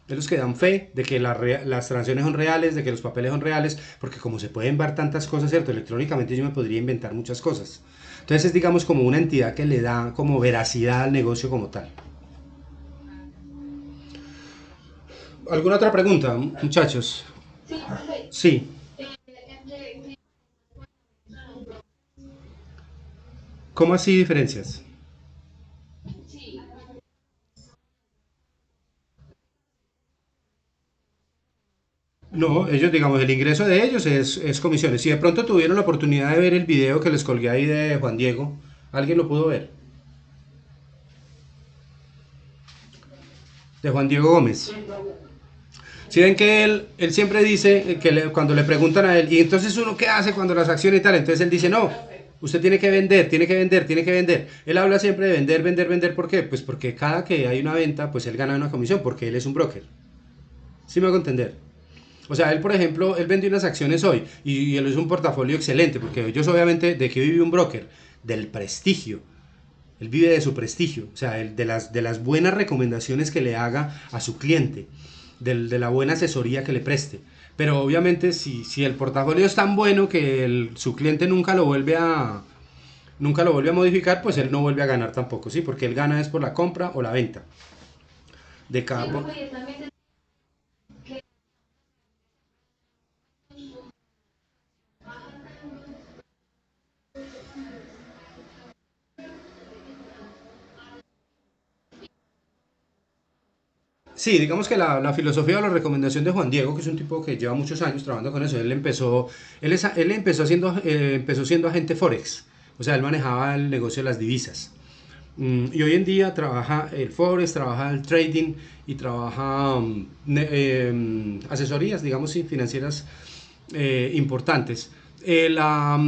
Es los que dan fe de que las transacciones son reales, de que los papeles son reales, porque como se pueden ver tantas cosas, ¿cierto? Electrónicamente yo me podría inventar muchas cosas. Entonces es, digamos, como una entidad que le da como veracidad al negocio como tal. ¿Alguna otra pregunta, muchachos? Sí. ¿Cómo así diferencias? No, ellos, digamos, el ingreso de ellos es comisiones. Si de pronto tuvieron la oportunidad de ver el video que les colgué ahí de Juan Diego, ¿alguien lo pudo ver? De Juan Diego Gómez. Si ven que él siempre dice que cuando le preguntan a él, y entonces uno qué hace cuando las acciones y tal, entonces él dice, no, usted tiene que vender, tiene que vender, tiene que vender. Él habla siempre de vender, vender, vender, ¿por qué? Pues porque cada que hay una venta, pues él gana una comisión, porque él es un broker. ¿Sí me hago entender? O sea, él, por ejemplo, él vende unas acciones hoy y él es un portafolio excelente, porque ellos obviamente, ¿de qué vive un broker? Del prestigio. Él vive de su prestigio, o sea, de las buenas recomendaciones que le haga a su cliente, de la buena asesoría que le preste. Pero obviamente si el portafolio es tan bueno que su cliente nunca lo vuelve a modificar, pues él no vuelve a ganar tampoco, ¿sí? Porque él gana es por la compra o la venta de cada... Sí, digamos que la filosofía o la recomendación de Juan Diego, que es un tipo que lleva muchos años trabajando con eso, él empezó siendo agente Forex, o sea, él manejaba el negocio de las divisas. Y hoy en día trabaja el Forex, trabaja el trading y trabaja asesorías, digamos, sí, financieras importantes. La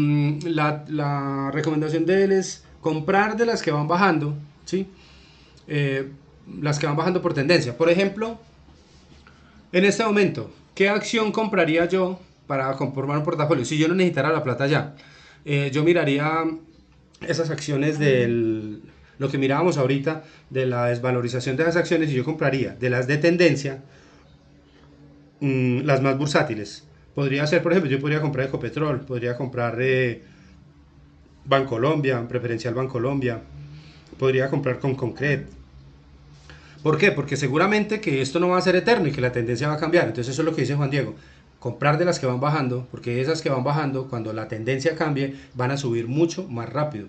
recomendación de él es comprar de las que van bajando, ¿sí? Eh, las que van bajando por tendencia. Por ejemplo, en este momento, ¿qué acción compraría yo para conformar un portafolio? Si yo no necesitara la plata ya, yo miraría esas acciones lo que mirábamos ahorita, de la desvalorización de esas acciones, y yo compraría de las de tendencia, las más bursátiles. Podría ser, por ejemplo, yo podría comprar Ecopetrol, podría comprar Bancolombia, Preferencial Bancolombia, podría comprar con Concret. ¿Por qué? Porque seguramente que esto no va a ser eterno y que la tendencia va a cambiar. Entonces eso es lo que dice Juan Diego. Comprar de las que van bajando, porque esas que van bajando, cuando la tendencia cambie, van a subir mucho más rápido.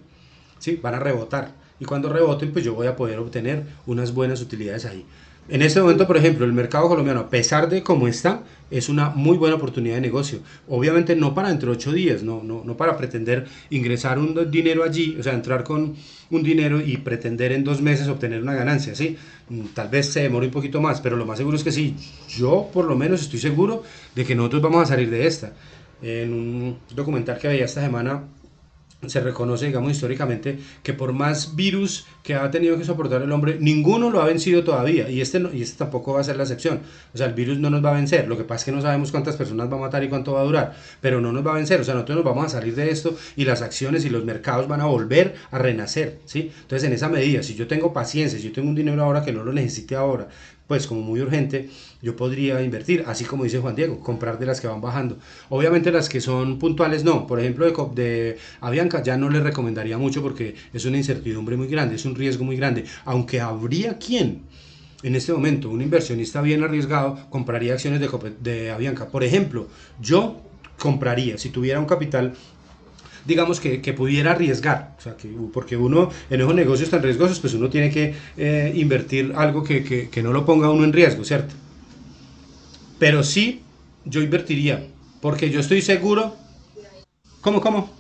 ¿Sí? Van a rebotar. Y cuando reboten, pues yo voy a poder obtener unas buenas utilidades ahí. En este momento, por ejemplo, el mercado colombiano, a pesar de cómo está, es una muy buena oportunidad de negocio. Obviamente no para dentro de 8 días, no para pretender ingresar un dinero allí, o sea, entrar con un dinero y pretender en 2 meses obtener una ganancia, ¿sí? Tal vez se demore un poquito más, pero lo más seguro es que sí. Yo por lo menos estoy seguro de que nosotros vamos a salir de esta. En un documental que veía esta semana, se reconoce, digamos, históricamente, que por más virus que ha tenido que soportar el hombre, ninguno lo ha vencido todavía, y este, no, y este tampoco va a ser la excepción. O sea, el virus no nos va a vencer, lo que pasa es que no sabemos cuántas personas va a matar y cuánto va a durar, pero no nos va a vencer, o sea, nosotros nos vamos a salir de esto y las acciones y los mercados van a volver a renacer, ¿sí? Entonces, en esa medida, si yo tengo paciencia, si yo tengo un dinero ahora que no lo necesite ahora, pues como muy urgente, yo podría invertir, así como dice Juan Diego, comprar de las que van bajando. Obviamente las que son puntuales no, por ejemplo de Avianca ya no les recomendaría mucho porque es una incertidumbre muy grande, es un riesgo muy grande, aunque habría quien en este momento, un inversionista bien arriesgado, compraría acciones de Avianca. Por ejemplo, yo compraría, si tuviera un capital digamos que pudiera arriesgar, o sea, porque uno en esos negocios tan riesgosos, pues uno tiene que invertir algo que no lo ponga uno en riesgo, ¿cierto? Pero sí, yo invertiría, porque yo estoy seguro, ¿cómo?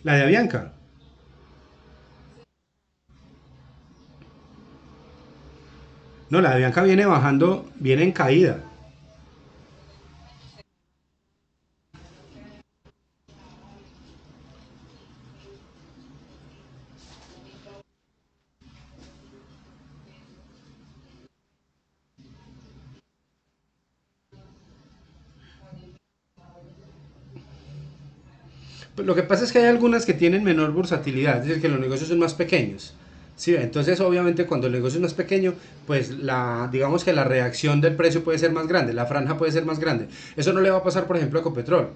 La de Avianca. No, la de Avianca viene bajando, viene en caída. Pues lo que pasa es que hay algunas que tienen menor bursatilidad, es decir, que los negocios son más pequeños. Sí, entonces obviamente cuando el negocio es más pequeño, pues digamos que la reacción del precio puede ser más grande, la franja puede ser más grande. Eso no le va a pasar, por ejemplo, a Ecopetrol,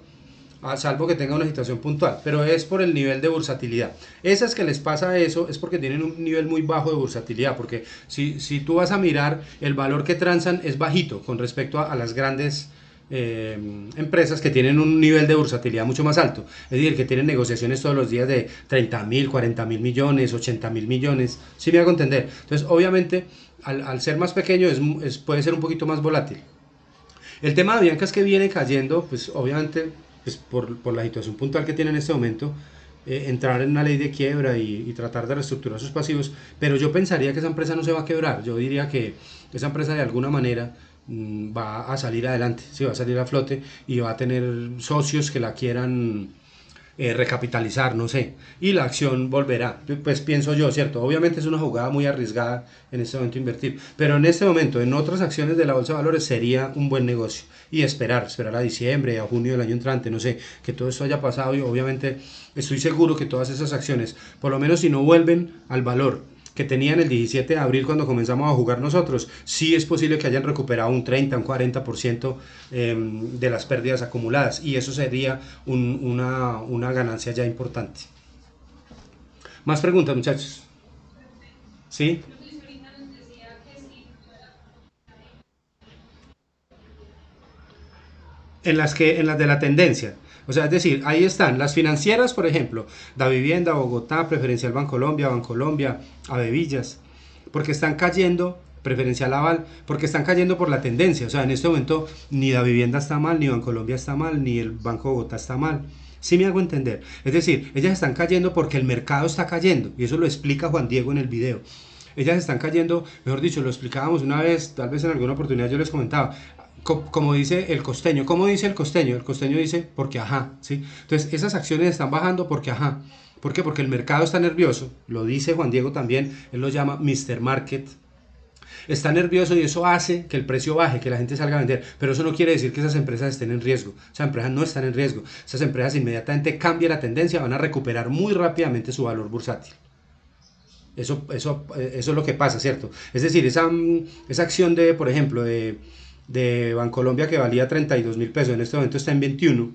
a salvo que tenga una situación puntual, pero es por el nivel de bursatilidad. Esas que les pasa eso es porque tienen un nivel muy bajo de bursatilidad, porque si tú vas a mirar, el valor que transan es bajito con respecto a las grandes empresas que tienen un nivel de bursatilidad mucho más alto, es decir, que tienen negociaciones todos los días de 30.000, 40.000 millones, 80.000 millones, si me hago entender. Entonces, obviamente, al ser más pequeño puede ser un poquito más volátil. El tema de Bianca es que viene cayendo, pues obviamente, pues, por la situación puntual que tiene en este momento, entrar en una ley de quiebra y tratar de reestructurar sus pasivos, pero yo pensaría que esa empresa no se va a quebrar, yo diría que esa empresa de alguna manera va a salir adelante, sí, va a salir a flote y va a tener socios que la quieran recapitalizar, no sé, y la acción volverá, pues pienso yo, ¿cierto? Obviamente es una jugada muy arriesgada en este momento invertir, pero en este momento en otras acciones de la bolsa de valores sería un buen negocio y esperar a diciembre, a junio del año entrante, no sé, que todo esto haya pasado y obviamente estoy seguro que todas esas acciones, por lo menos si no vuelven al valor que tenían el 17 de abril cuando comenzamos a jugar nosotros, sí es posible que hayan recuperado un 30, un 40% de las pérdidas acumuladas y eso sería una ganancia ya importante. Más preguntas, muchachos. ¿Sí? En las de la tendencia. O sea, es decir, ahí están las financieras, por ejemplo, Da Vivienda, Bogotá, Preferencial Bancolombia, Bancolombia, Avevillas, porque están cayendo, Preferencial Aval, porque están cayendo por la tendencia. O sea, en este momento ni Da Vivienda está mal, ni Bancolombia está mal, ni el Banco Bogotá está mal. Sí me hago entender. Es decir, ellas están cayendo porque el mercado está cayendo. Y eso lo explica Juan Diego en el video. Ellas están cayendo, mejor dicho, lo explicábamos una vez, tal vez en alguna oportunidad yo les comentaba, como dice el costeño. ¿Cómo dice el costeño? El costeño dice porque ajá, ¿sí? Entonces, esas acciones están bajando porque ajá. ¿Por qué? Porque el mercado está nervioso, lo dice Juan Diego también, él lo llama Mr. Market, está nervioso y eso hace que el precio baje, que la gente salga a vender, pero eso no quiere decir que esas empresas estén en riesgo, esas empresas no están en riesgo, esas empresas inmediatamente cambian la tendencia, van a recuperar muy rápidamente su valor bursátil. Eso es lo que pasa, ¿cierto? Es decir, esa acción de, por ejemplo, de Bancolombia que valía 32.000 pesos, en este momento está en 21,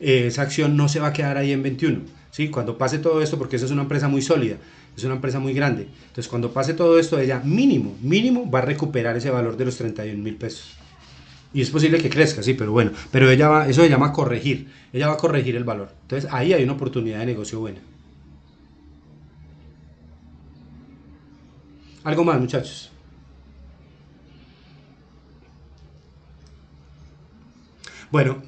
esa acción no se va a quedar ahí en 21, ¿sí? Cuando pase todo esto, porque esa es una empresa muy sólida, es una empresa muy grande, entonces cuando pase todo esto, ella mínimo va a recuperar ese valor de los 31.000 pesos. Y es posible que crezca, sí, pero bueno, pero ella va, eso se llama corregir, ella va a corregir el valor. Entonces ahí hay una oportunidad de negocio buena. Algo más, muchachos. Bueno,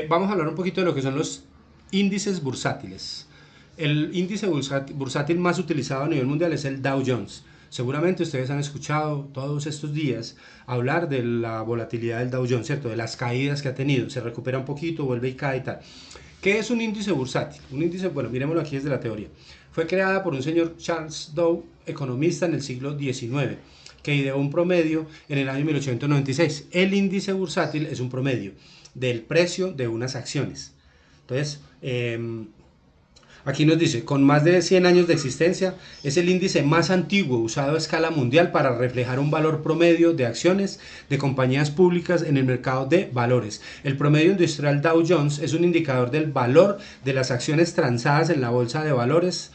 vamos a hablar un poquito de lo que son los índices bursátiles. El índice bursátil más utilizado a nivel mundial es el Dow Jones. Seguramente ustedes han escuchado todos estos días hablar de la volatilidad del Dow Jones, ¿cierto? De las caídas que ha tenido. Se recupera un poquito, vuelve y cae y tal. ¿Qué es un índice bursátil? Un índice, bueno, miremoslo aquí desde la teoría. Fue creada por un señor Charles Dow, economista en el siglo XIX, que ideó un promedio en el año 1896. El índice bursátil es un promedio del precio de unas acciones. Entonces, aquí nos dice, con más de 100 años de existencia, es el índice más antiguo usado a escala mundial para reflejar un valor promedio de acciones de compañías públicas en el mercado de valores. El promedio industrial Dow Jones es un indicador del valor de las acciones transadas en la bolsa de valores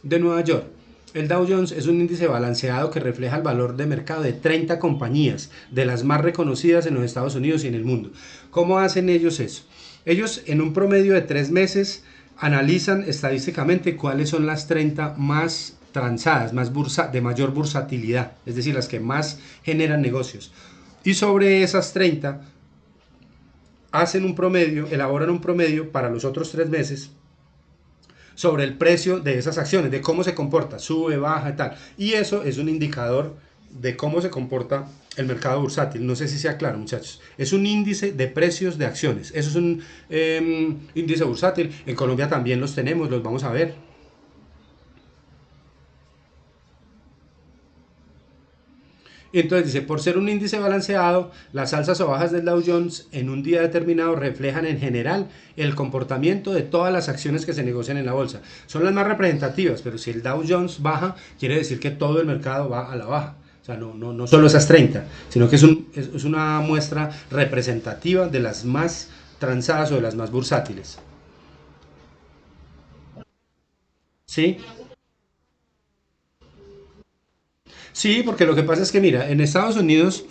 de Nueva York. El Dow Jones es un índice balanceado que refleja el valor de mercado de 30 compañías, de las más reconocidas en los Estados Unidos y en el mundo. ¿Cómo hacen ellos eso? Ellos en un promedio de 3 meses analizan estadísticamente cuáles son las 30 más transadas, de mayor bursatilidad, es decir, las que más generan negocios. Y sobre esas 30 hacen un promedio, elaboran un promedio para los otros 3 meses sobre el precio de esas acciones, de cómo se comporta, sube, baja y tal. Y eso es un indicador de cómo se comporta el mercado bursátil. No sé si sea claro, muchachos. Es un índice de precios de acciones. Eso es un índice bursátil. En Colombia también los tenemos, los vamos a ver. Y entonces dice, por ser un índice balanceado, las alzas o bajas del Dow Jones en un día determinado reflejan en general el comportamiento de todas las acciones que se negocian en la bolsa. Son las más representativas, pero si el Dow Jones baja, quiere decir que todo el mercado va a la baja. O sea, no solo esas 30, sino que es una muestra representativa de las más transadas o de las más bursátiles. ¿Sí? Sí, porque lo que pasa es que mira, en Estados Unidos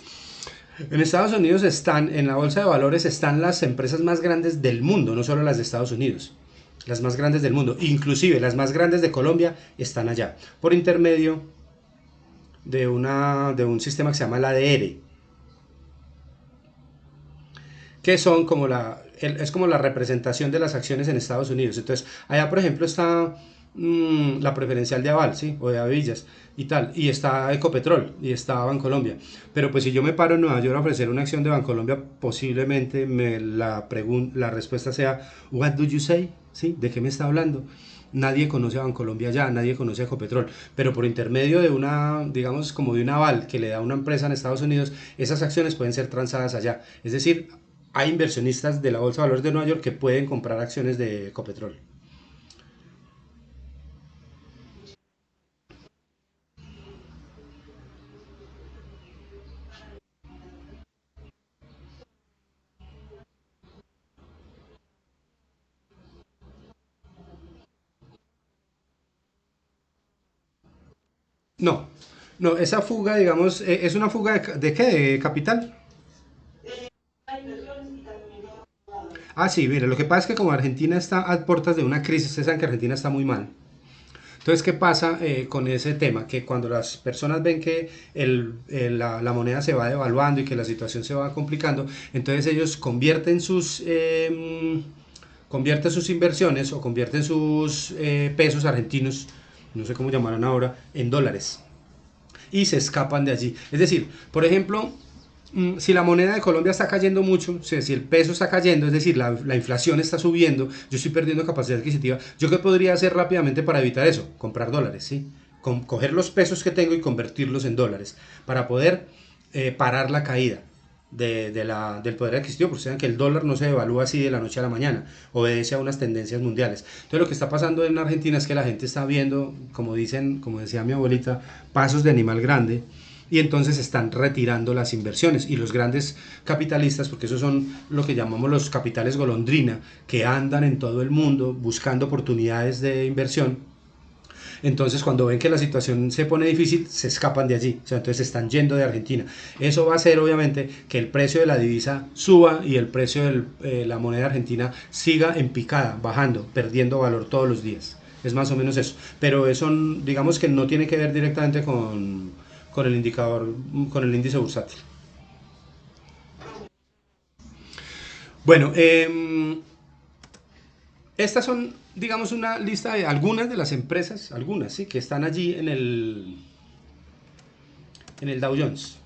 están, en la bolsa de valores están las empresas más grandes del mundo, no solo las de Estados Unidos, las más grandes del mundo, inclusive las más grandes de Colombia están allá, por intermedio de un sistema que se llama la ADR, que son como es como la representación de las acciones en Estados Unidos. Entonces, allá por ejemplo está la preferencial de Aval, ¿sí? O de Avillas y tal, y está Ecopetrol y está Bancolombia. Pero pues si yo me paro en Nueva York a ofrecer una acción de Bancolombia, posiblemente la respuesta sea, "What do you say?", ¿sí? ¿De qué me está hablando? Nadie conoce a Bancolombia ya, nadie conoce a Ecopetrol, pero por intermedio de una, digamos, como de un aval que le da una empresa en Estados Unidos, esas acciones pueden ser transadas allá. Es decir, hay inversionistas de la Bolsa de Valores de Nueva York que pueden comprar acciones de Ecopetrol. No, no, esa fuga, digamos, es una fuga de qué, de capital. Ah, sí, mire, lo que pasa es que como Argentina está a puertas de una crisis, ustedes saben que Argentina está muy mal. Entonces, ¿qué pasa con ese tema? Que cuando las personas ven que la moneda se va devaluando y que la situación se va complicando, entonces ellos convierten sus inversiones o convierten sus pesos argentinos, no sé cómo llamarán ahora, en dólares. Y se escapan de allí. Es decir, por ejemplo, si la moneda de Colombia está cayendo mucho, si el peso está cayendo, es decir, la inflación está subiendo, yo estoy perdiendo capacidad adquisitiva, ¿yo qué podría hacer rápidamente para evitar eso? Comprar dólares, ¿sí? Coger los pesos que tengo y convertirlos en dólares para poder parar la caída del poder adquisitivo, porque saben que el dólar no se devalúa así de la noche a la mañana, obedece a unas tendencias mundiales. Entonces lo que está pasando en Argentina es que la gente está viendo, como dicen, como decía mi abuelita, pasos de animal grande, y entonces están retirando las inversiones y los grandes capitalistas, porque esos son lo que llamamos los capitales golondrina, que andan en todo el mundo buscando oportunidades de inversión, Entonces, cuando ven que la situación se pone difícil, se escapan de allí, o sea, entonces se están yendo de Argentina. Eso va a hacer, obviamente, que el precio de la divisa suba y el precio de la moneda argentina siga en picada, bajando, perdiendo valor todos los días. Es más o menos eso. Pero eso, digamos que no tiene que ver directamente con el indicador, con el índice bursátil. Bueno, estas son, digamos, una lista de algunas de las empresas, algunas, sí, que están allí en el Dow Jones.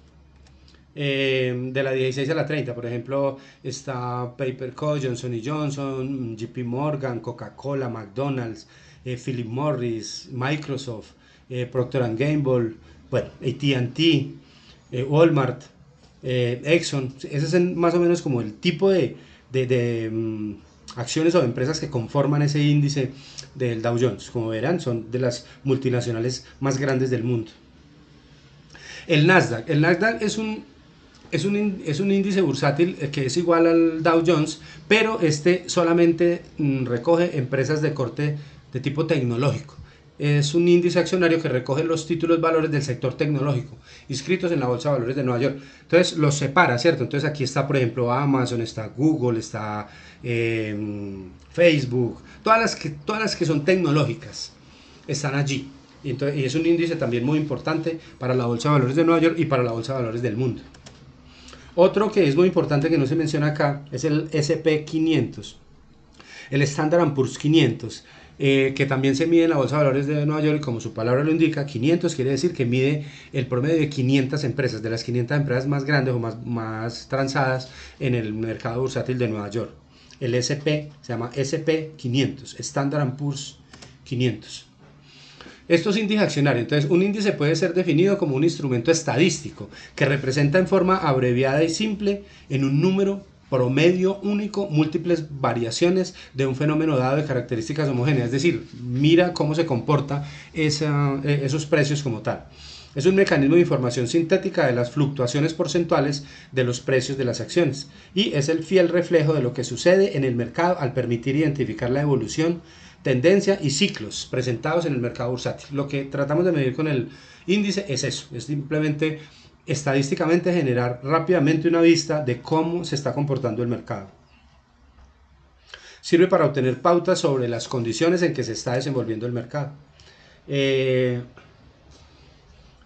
De la 16 a la 30, por ejemplo, está PaperCo, Johnson Johnson, JP Morgan, Coca-Cola, McDonald's, Philip Morris, Microsoft, Procter Gamble, bueno, AT&T, Walmart, Exxon. Ese es más o menos como el tipo de acciones o empresas que conforman ese índice del Dow Jones. Como verán, son de las multinacionales más grandes del mundo. El Nasdaq es un índice bursátil que es igual al Dow Jones, pero este solamente recoge empresas de corte de tipo tecnológico. Es un índice accionario que recoge los títulos valores del sector tecnológico inscritos en la Bolsa de Valores de Nueva York. Entonces los separa, ¿cierto? Entonces aquí está, por ejemplo, Amazon, está Google, está Facebook, todas las que son tecnológicas están allí. Y es un índice también muy importante para la Bolsa de Valores de Nueva York y para la Bolsa de Valores del mundo. Otro que es muy importante que no se menciona acá es el SP 500, el Standard Poor's 500, que también se mide en la Bolsa de Valores de Nueva York y como su palabra lo indica, 500 quiere decir que mide el promedio de 500 empresas, de las 500 empresas más grandes o más transadas en el mercado bursátil de Nueva York. El SP se llama SP 500, Standard Poor's 500. Estos índices accionarios, entonces un índice puede ser definido como un instrumento estadístico que representa en forma abreviada y simple en un número promedio único múltiples variaciones de un fenómeno dado de características homogéneas, es decir, mira cómo se comporta esos precios como tal. Es un mecanismo de información sintética de las fluctuaciones porcentuales de los precios de las acciones y es el fiel reflejo de lo que sucede en el mercado al permitir identificar la evolución, tendencia y ciclos presentados en el mercado bursátil. Lo que tratamos de medir con el índice es eso, es simplemente estadísticamente generar rápidamente una vista de cómo se está comportando el mercado. Sirve para obtener pautas sobre las condiciones en que se está desenvolviendo el mercado.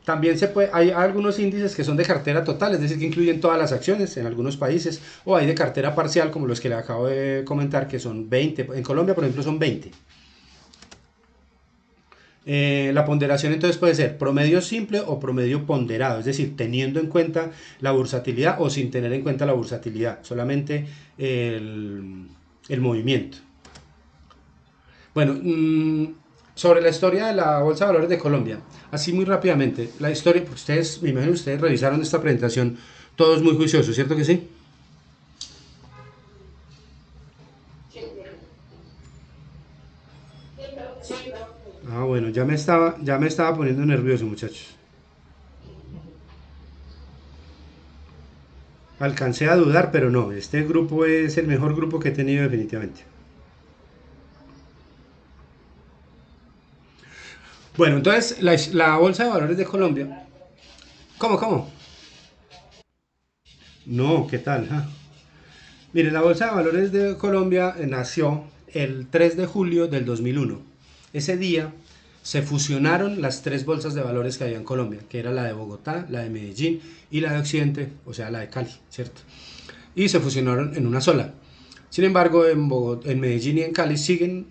También hay algunos índices que son de cartera total, es decir, que incluyen todas las acciones en algunos países, o hay de cartera parcial, como los que le acabo de comentar, que son 20. En Colombia, por ejemplo, son 20. La ponderación entonces puede ser promedio simple o promedio ponderado, es decir, teniendo en cuenta la bursatilidad o sin tener en cuenta la bursatilidad, solamente el movimiento. Bueno, sobre la historia de la Bolsa de Valores de Colombia, así muy rápidamente, la historia, porque ustedes, me imagino ustedes revisaron esta presentación todos muy juiciosos, ¿cierto que sí? Ah, bueno, ya me estaba poniendo nervioso, muchachos. Alcancé a dudar, pero no, este grupo es el mejor grupo que he tenido definitivamente. Bueno, entonces la Bolsa de Valores de Colombia. ¿Cómo? No, ¿qué tal? Mire, la Bolsa de Valores de Colombia nació el 3 de julio del 2001. Ese día se fusionaron las tres bolsas de valores que había en Colombia, que era la de Bogotá, la de Medellín y la de Occidente, o sea, la de Cali, ¿cierto? Y se fusionaron en una sola. Sin embargo, en Medellín y en Cali siguen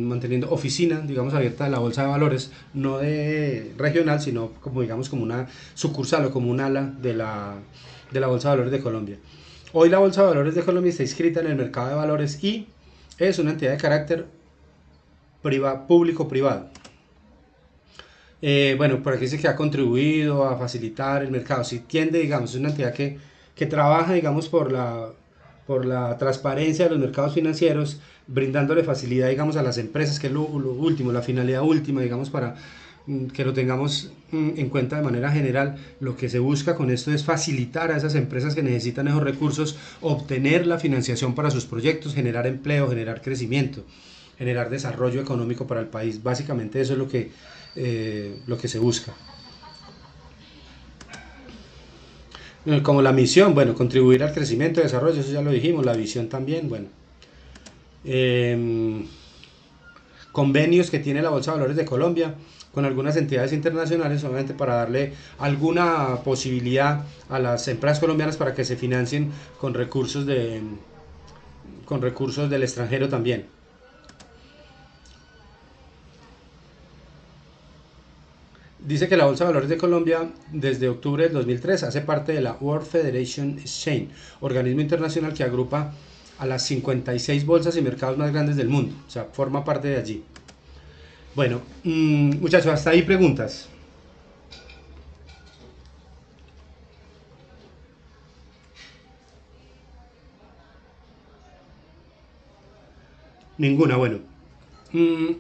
manteniendo oficina, digamos, abierta de la Bolsa de Valores, no de regional, sino como, digamos, como una sucursal o como un ala de la Bolsa de Valores de Colombia. Hoy la Bolsa de Valores de Colombia está inscrita en el mercado de valores y es una entidad de carácter público-privado. Bueno, por aquí dice que ha contribuido a facilitar el mercado. Si tiende, digamos, es una entidad que trabaja, digamos, por la transparencia de los mercados financieros, brindándole facilidad, digamos, a las empresas, que es lo último, la finalidad última, digamos, para que lo tengamos en cuenta de manera general. Lo que se busca con esto es facilitar a esas empresas que necesitan esos recursos, obtener la financiación para sus proyectos, generar empleo, generar crecimiento. generar desarrollo económico para el país. Básicamente eso es lo que se busca. Como la misión, bueno, contribuir al crecimiento y desarrollo, eso ya lo dijimos, la visión también, bueno. Eh, Convenios que tiene la Bolsa de Valores de Colombia con algunas entidades internacionales, obviamente para darle alguna posibilidad a las empresas colombianas para que se financien con recursos del extranjero también. Dice que la Bolsa de Valores de Colombia desde octubre del 2003 hace parte de la World Federation Exchange, organismo internacional que agrupa a las 56 bolsas y mercados más grandes del mundo, o sea, forma parte de allí. Bueno, muchachos, hasta ahí preguntas. Ninguna, bueno.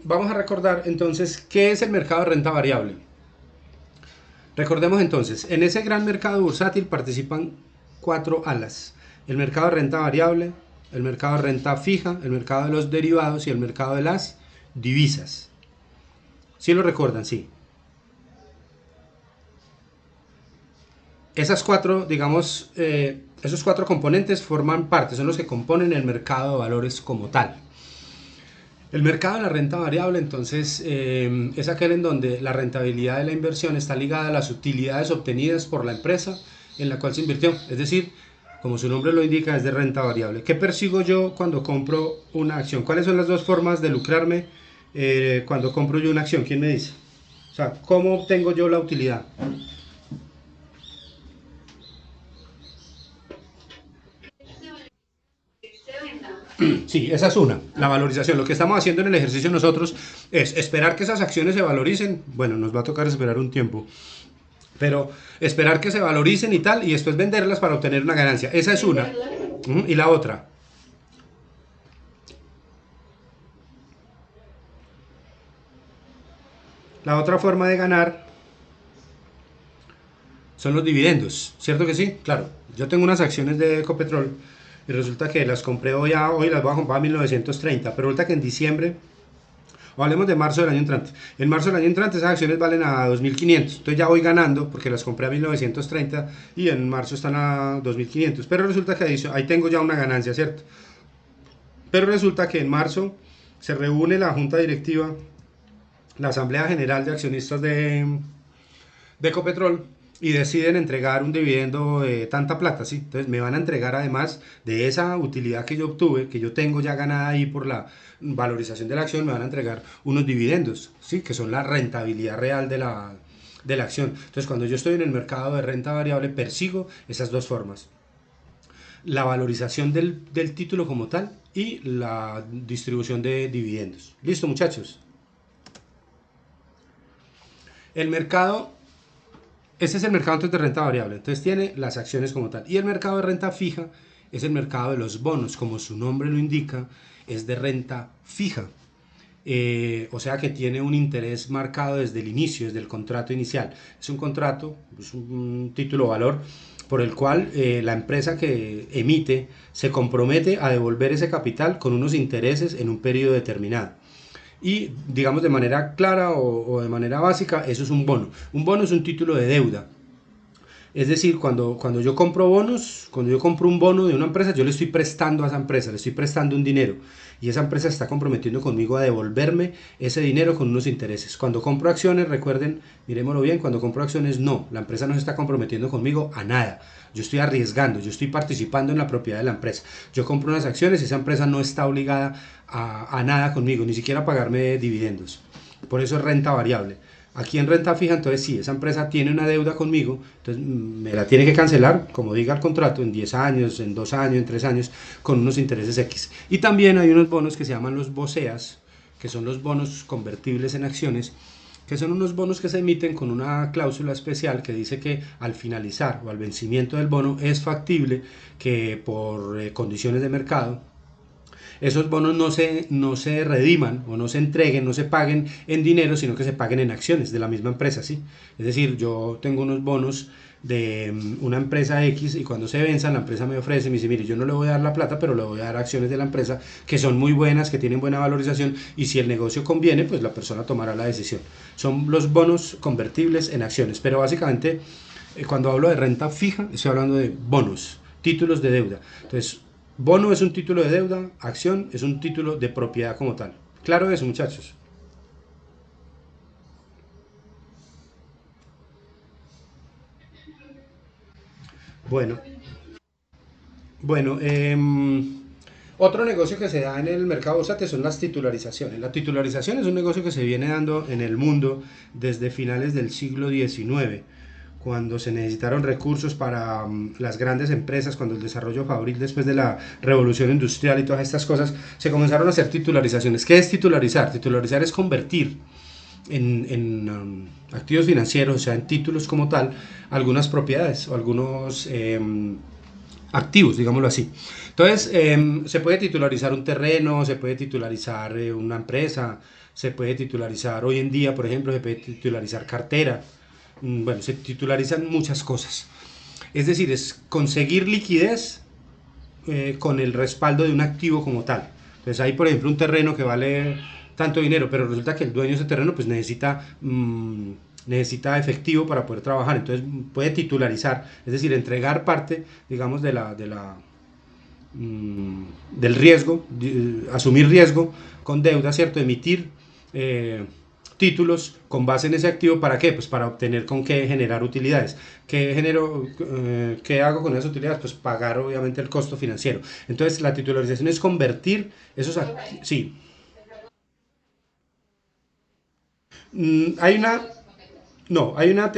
Vamos a recordar entonces qué es el mercado de renta variable. Recordemos entonces, en ese gran mercado bursátil participan cuatro alas. El mercado de renta variable, el mercado de renta fija, el mercado de los derivados y el mercado de las divisas. ¿Sí lo recuerdan? Sí. Esas cuatro, digamos, esos cuatro componentes forman parte, son los que componen el mercado de valores como tal. El mercado de la renta variable, entonces, es aquel en donde la rentabilidad de la inversión está ligada a las utilidades obtenidas por la empresa en la cual se invirtió. Es decir, como su nombre lo indica, es de renta variable. ¿Qué persigo yo cuando compro una acción? ¿Cuáles son las dos formas de lucrarme cuando compro yo una acción? ¿Quién me dice? O sea, ¿cómo obtengo yo la utilidad? Sí, esa es una, la valorización. Lo que estamos haciendo en el ejercicio nosotros es esperar que esas acciones se valoricen. Bueno, nos va a tocar esperar un tiempo, pero esperar que se valoricen y tal, y después venderlas para obtener una ganancia. Esa es una. Y la otra. La otra forma de ganar son los dividendos, ¿cierto que sí? Claro, yo tengo unas acciones de Ecopetrol y resulta que las compré hoy las voy a comprar a 1930, pero resulta que en diciembre, o hablemos de marzo del año entrante, en marzo del año entrante esas acciones valen a 2.500, entonces ya voy ganando porque las compré a 1930 y en marzo están a 2.500, pero resulta que ahí tengo ya una ganancia, ¿cierto? Pero resulta que en marzo se reúne la junta directiva, la asamblea general de accionistas de Ecopetrol y deciden entregar un dividendo de tanta plata, ¿sí? Entonces me van a entregar además de esa utilidad que yo obtuve, que yo tengo ya ganada ahí por la valorización de la acción, me van a entregar unos dividendos, ¿sí? Que son la rentabilidad real de la acción. Entonces cuando yo estoy en el mercado de renta variable persigo esas dos formas. La valorización del título como tal y la distribución de dividendos. Listo, muchachos. El mercado, este es el mercado entonces de renta variable, entonces tiene las acciones como tal. Y el mercado de renta fija es el mercado de los bonos, como su nombre lo indica, es de renta fija. O sea que tiene un interés marcado desde el inicio, desde el contrato inicial. Es un contrato, es un título valor por el cual la empresa que emite se compromete a devolver ese capital con unos intereses en un periodo determinado. Y digamos de manera clara o de manera básica, eso es un bono. Un bono es un título de deuda. Es decir, cuando yo compro bonos, cuando yo compro un bono de una empresa, yo le estoy prestando a esa empresa, le estoy prestando un dinero. Y esa empresa está comprometiendo conmigo a devolverme ese dinero con unos intereses. Cuando compro acciones, recuerden, miremoslo bien, cuando compro acciones no, la empresa no se está comprometiendo conmigo a nada. Yo estoy arriesgando, yo estoy participando en la propiedad de la empresa. Yo compro unas acciones y esa empresa no está obligada a nada conmigo, ni siquiera a pagarme dividendos. Por eso es renta variable. Aquí en renta fija, entonces sí, esa empresa tiene una deuda conmigo, entonces me la tiene que cancelar, como diga el contrato, en 10 años, en 2 años, en 3 años, con unos intereses X. Y también hay unos bonos que se llaman los BOSEAS, que son los bonos convertibles en acciones, que son unos bonos que se emiten con una cláusula especial que dice que al finalizar o al vencimiento del bono es factible que por condiciones de mercado esos bonos no se rediman o no se entreguen, no se paguen en dinero, sino que se paguen en acciones de la misma empresa, ¿sí? Es decir, yo tengo unos bonos de una empresa X y cuando se venza la empresa me ofrece, me dice, mire, yo no le voy a dar la plata, pero le voy a dar acciones de la empresa que son muy buenas, que tienen buena valorización y si el negocio conviene, pues la persona tomará la decisión. Son los bonos convertibles en acciones, pero básicamente cuando hablo de renta fija, estoy hablando de bonos, títulos de deuda. Entonces, bono es un título de deuda, acción es un título de propiedad como tal. Claro eso, muchachos. Bueno, bueno, otro negocio que se da en el mercado bursátil son las titularizaciones. La titularización es un negocio que se viene dando en el mundo desde finales del siglo XIX, cuando se necesitaron recursos para las grandes empresas, cuando el desarrollo fabril después de la revolución industrial y todas estas cosas, se comenzaron a hacer titularizaciones. ¿Qué es titularizar? Titularizar es convertir en activos financieros, o sea, en títulos como tal, algunas propiedades o algunos activos, digámoslo así. Entonces, se puede titularizar un terreno, se puede titularizar una empresa, se puede titularizar hoy en día, por ejemplo, se puede titularizar cartera. Bueno, se titularizan muchas cosas. Es decir, es conseguir liquidez con el respaldo de un activo como tal. Entonces hay, por ejemplo, un terreno que vale tanto dinero, pero resulta que el dueño de ese terreno pues necesita efectivo para poder trabajar, entonces puede titularizar, es decir, entregar parte, digamos, del riesgo, asumir riesgo con deuda, ¿cierto? Emitir eh, títulos con base en ese activo, ¿para qué? Pues para obtener con qué generar utilidades. ¿Qué hago con esas utilidades? Pues pagar obviamente el costo financiero. Entonces la titularización es convertir esos activos, sí. Hay una, no,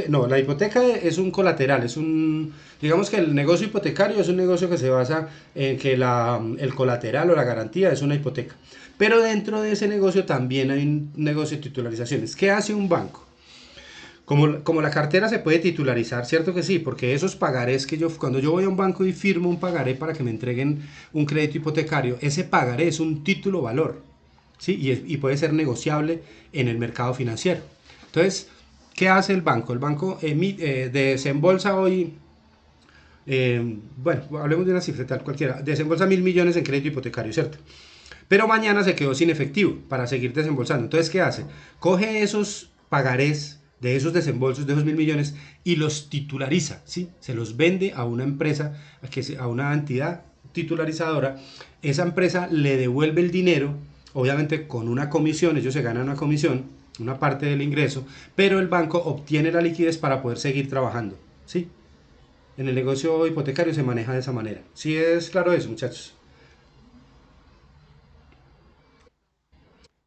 no, la hipoteca es un colateral, digamos que el negocio hipotecario es un negocio que se basa en que el colateral o la garantía es una hipoteca. Pero dentro de ese negocio también hay un negocio de titularizaciones. ¿Qué hace un banco? Como la cartera se puede titularizar, ¿cierto que sí? Porque esos pagarés cuando yo voy a un banco y firmo un pagaré para que me entreguen un crédito hipotecario, ese pagaré es un título valor, ¿sí? Y puede ser negociable en el mercado financiero. Entonces, ¿qué hace el banco? El banco desembolsa hoy, bueno, hablemos de una cifra tal cualquiera, desembolsa 1.000 millones en crédito hipotecario, ¿cierto? Pero mañana se quedó sin efectivo para seguir desembolsando. Entonces, ¿qué hace? Coge esos pagarés de esos desembolsos de esos 1.000 millones y los titulariza, ¿sí? Se los vende a una empresa, a una entidad titularizadora. Esa empresa le devuelve el dinero, obviamente con una comisión, ellos se ganan una comisión, una parte del ingreso, pero el banco obtiene la liquidez para poder seguir trabajando, ¿sí? En el negocio hipotecario se maneja de esa manera. ¿Sí es claro eso, muchachos?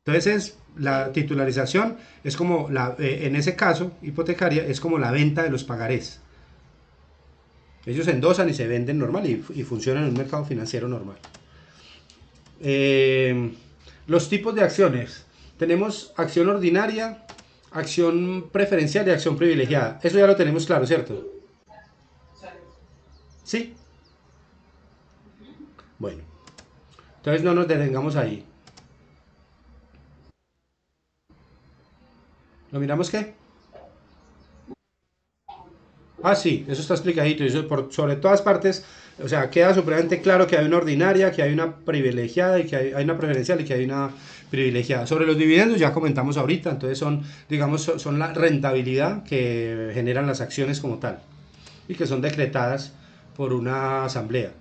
Entonces, la titularización es como, en ese caso, hipotecaria, es como la venta de los pagarés. Ellos endosan y se venden normal y funcionan en un mercado financiero normal. Eh, los tipos de acciones. Tenemos acción ordinaria, acción preferencial y acción privilegiada. Eso ya lo tenemos claro, ¿cierto? Sí. Bueno, entonces no nos detengamos ahí. ¿Lo miramos qué? Ah, sí, eso está explicadito, eso sobre todas partes, o sea, queda supremamente claro que hay una ordinaria, que hay una privilegiada y que hay una preferencial y que hay una privilegiada. Sobre los dividendos ya comentamos ahorita, entonces son, digamos, son la rentabilidad que generan las acciones como tal y que son decretadas por una asamblea.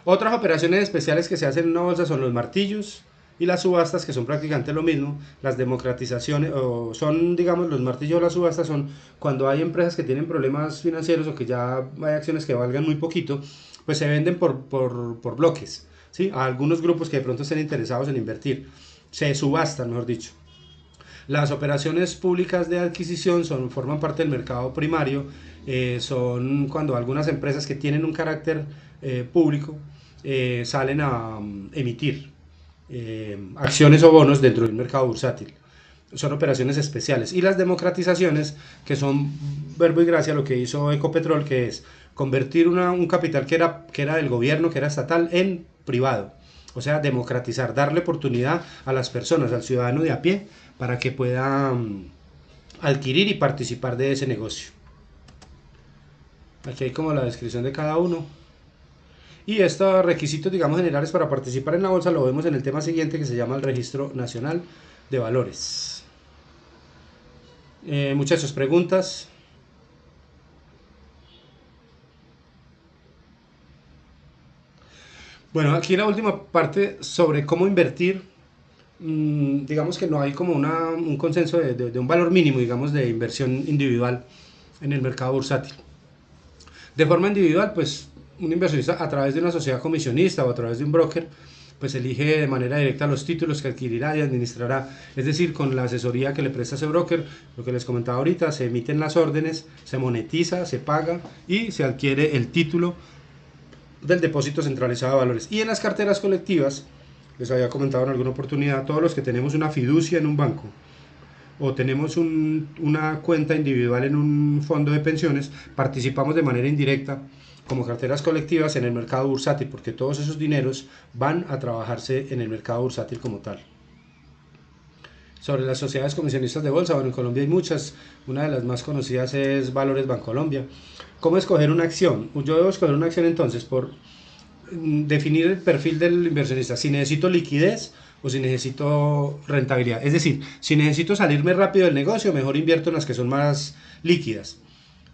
Otras operaciones especiales que se hacen en una bolsa son los martillos y las subastas, que son prácticamente lo mismo. Las democratizaciones, o son, digamos, los martillos o las subastas son cuando hay empresas que tienen problemas financieros o que ya hay acciones que valgan muy poquito, pues se venden por bloques, ¿sí? A algunos grupos que de pronto estén interesados en invertir. Se subastan, mejor dicho. Las operaciones públicas de adquisición forman parte del mercado primario, son cuando algunas empresas que tienen un carácter público salen a emitir acciones o bonos dentro del mercado bursátil. Son operaciones especiales. Y las democratizaciones, que son verbo y gracia lo que hizo Ecopetrol, que es convertir un capital que era del gobierno, que era estatal, en privado. O sea, democratizar, darle oportunidad a las personas, al ciudadano de a pie, para que pueda adquirir y participar de ese negocio. Aquí hay como la descripción de cada uno. Y estos requisitos, digamos, generales para participar en la bolsa lo vemos en el tema siguiente que se llama el Registro Nacional de Valores. Muchachos, preguntas. Bueno, aquí la última parte sobre cómo invertir. Digamos que no hay como un consenso de un valor mínimo, digamos, de inversión individual en el mercado bursátil. De forma individual, pues un inversionista a través de una sociedad comisionista o a través de un broker, pues elige de manera directa los títulos que adquirirá y administrará. Es decir, con la asesoría que le presta ese broker, lo que les comentaba ahorita, se emiten las órdenes, se monetiza, se paga y se adquiere el título del depósito centralizado de valores. Y en las carteras colectivas, les había comentado en alguna oportunidad, todos los que tenemos una fiducia en un banco o tenemos una cuenta individual en un fondo de pensiones, participamos de manera indirecta como carteras colectivas en el mercado bursátil, porque todos esos dineros van a trabajarse en el mercado bursátil como tal. Sobre las sociedades comisionistas de bolsa, bueno, en Colombia hay muchas, una de las más conocidas es Valores Bancolombia. ¿Cómo escoger una acción? Yo debo escoger una acción entonces por definir el perfil del inversionista, si necesito liquidez o si necesito rentabilidad. Es decir, si necesito salirme rápido del negocio, mejor invierto en las que son más líquidas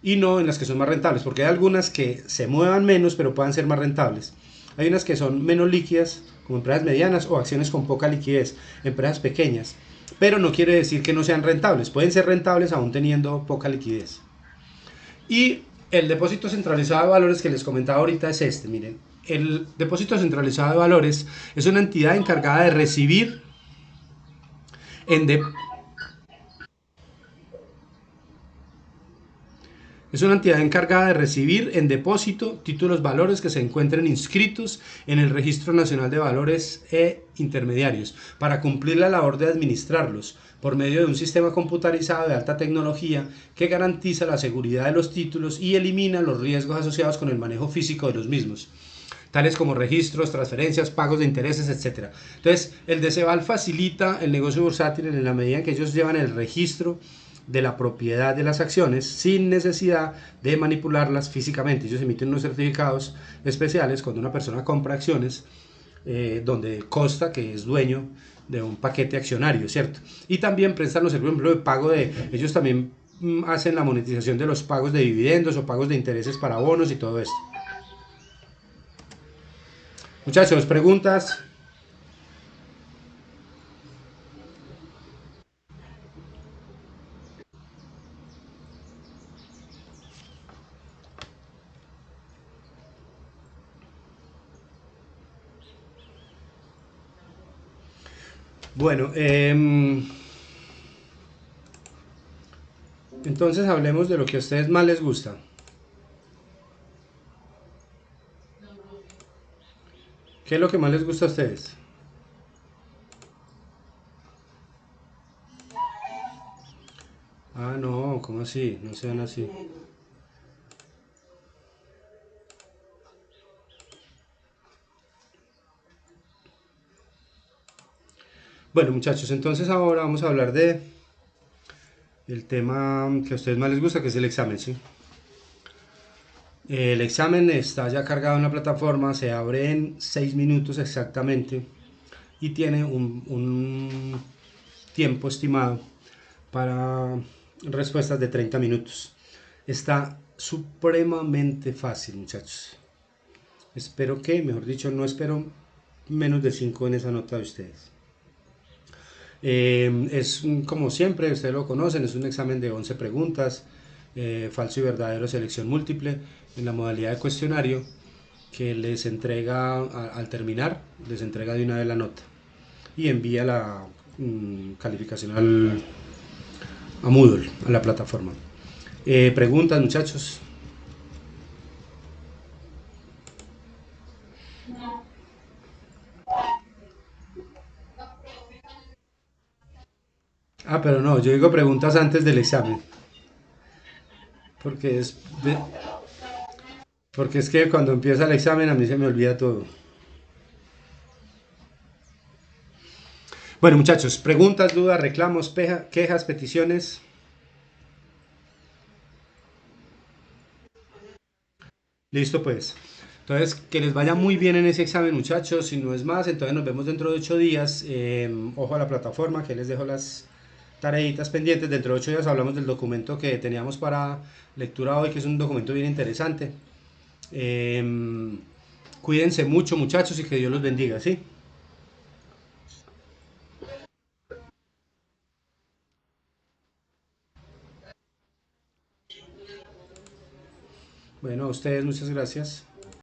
y no en las que son más rentables, porque hay algunas que se muevan menos pero puedan ser más rentables. Hay unas que son menos líquidas, como empresas medianas o acciones con poca liquidez, empresas pequeñas, pero no quiere decir que no sean rentables, pueden ser rentables aún teniendo poca liquidez. Y el depósito centralizado de valores que les comentaba ahorita es este, miren, el depósito centralizado de valores es una entidad encargada de recibir en, de, Es una entidad encargada de recibir en depósito títulos valores que se encuentren inscritos en el Registro Nacional de Valores e Intermediarios para cumplir la labor de administrarlos por medio de un sistema computarizado de alta tecnología que garantiza la seguridad de los títulos y elimina los riesgos asociados con el manejo físico de los mismos, tales como registros, transferencias, pagos de intereses, etc. Entonces, el DCVAL facilita el negocio bursátil en la medida en que ellos llevan el registro de la propiedad de las acciones sin necesidad de manipularlas físicamente. Ellos emiten unos certificados especiales cuando una persona compra acciones donde consta que es dueño de un paquete accionario, ¿cierto? Y también prestan los servicios de pago ellos también hacen la monetización de los pagos de dividendos o pagos de intereses para bonos y todo esto. Muchachos, preguntas. Bueno, entonces hablemos de lo que a ustedes más les gusta. ¿Qué es lo que más les gusta a ustedes? Ah, no, ¿cómo así? No sean así. Bueno, muchachos, entonces ahora vamos a hablar de el tema que a ustedes más les gusta, que es el examen, ¿sí? El examen está ya cargado en la plataforma, se abre en 6 minutos exactamente y tiene un tiempo estimado para respuestas de 30 minutos. Está supremamente fácil, muchachos. Espero que, mejor dicho, no espero menos de 5 en esa nota de ustedes. Es como siempre, ustedes lo conocen, es un examen de 11 preguntas, falso y verdadero, selección múltiple, en la modalidad de cuestionario que les entrega al terminar, les entrega de una vez la nota y envía la calificación a Moodle, a la plataforma. Preguntas, muchachos. Ah, pero no, yo digo preguntas antes del examen, porque es, porque es que cuando empieza el examen a mí se me olvida todo. Bueno, muchachos, preguntas, dudas, reclamos, quejas, peticiones. Listo, pues. Entonces, que les vaya muy bien en ese examen, muchachos. Si no es más, entonces nos vemos dentro de 8 días. Ojo a la plataforma, que les dejo las tareitas pendientes. Dentro de 8 días hablamos del documento que teníamos para lectura hoy, que es un documento bien interesante. Eh, Cuídense mucho, muchachos, y que Dios los bendiga, ¿sí? Bueno, a ustedes muchas gracias.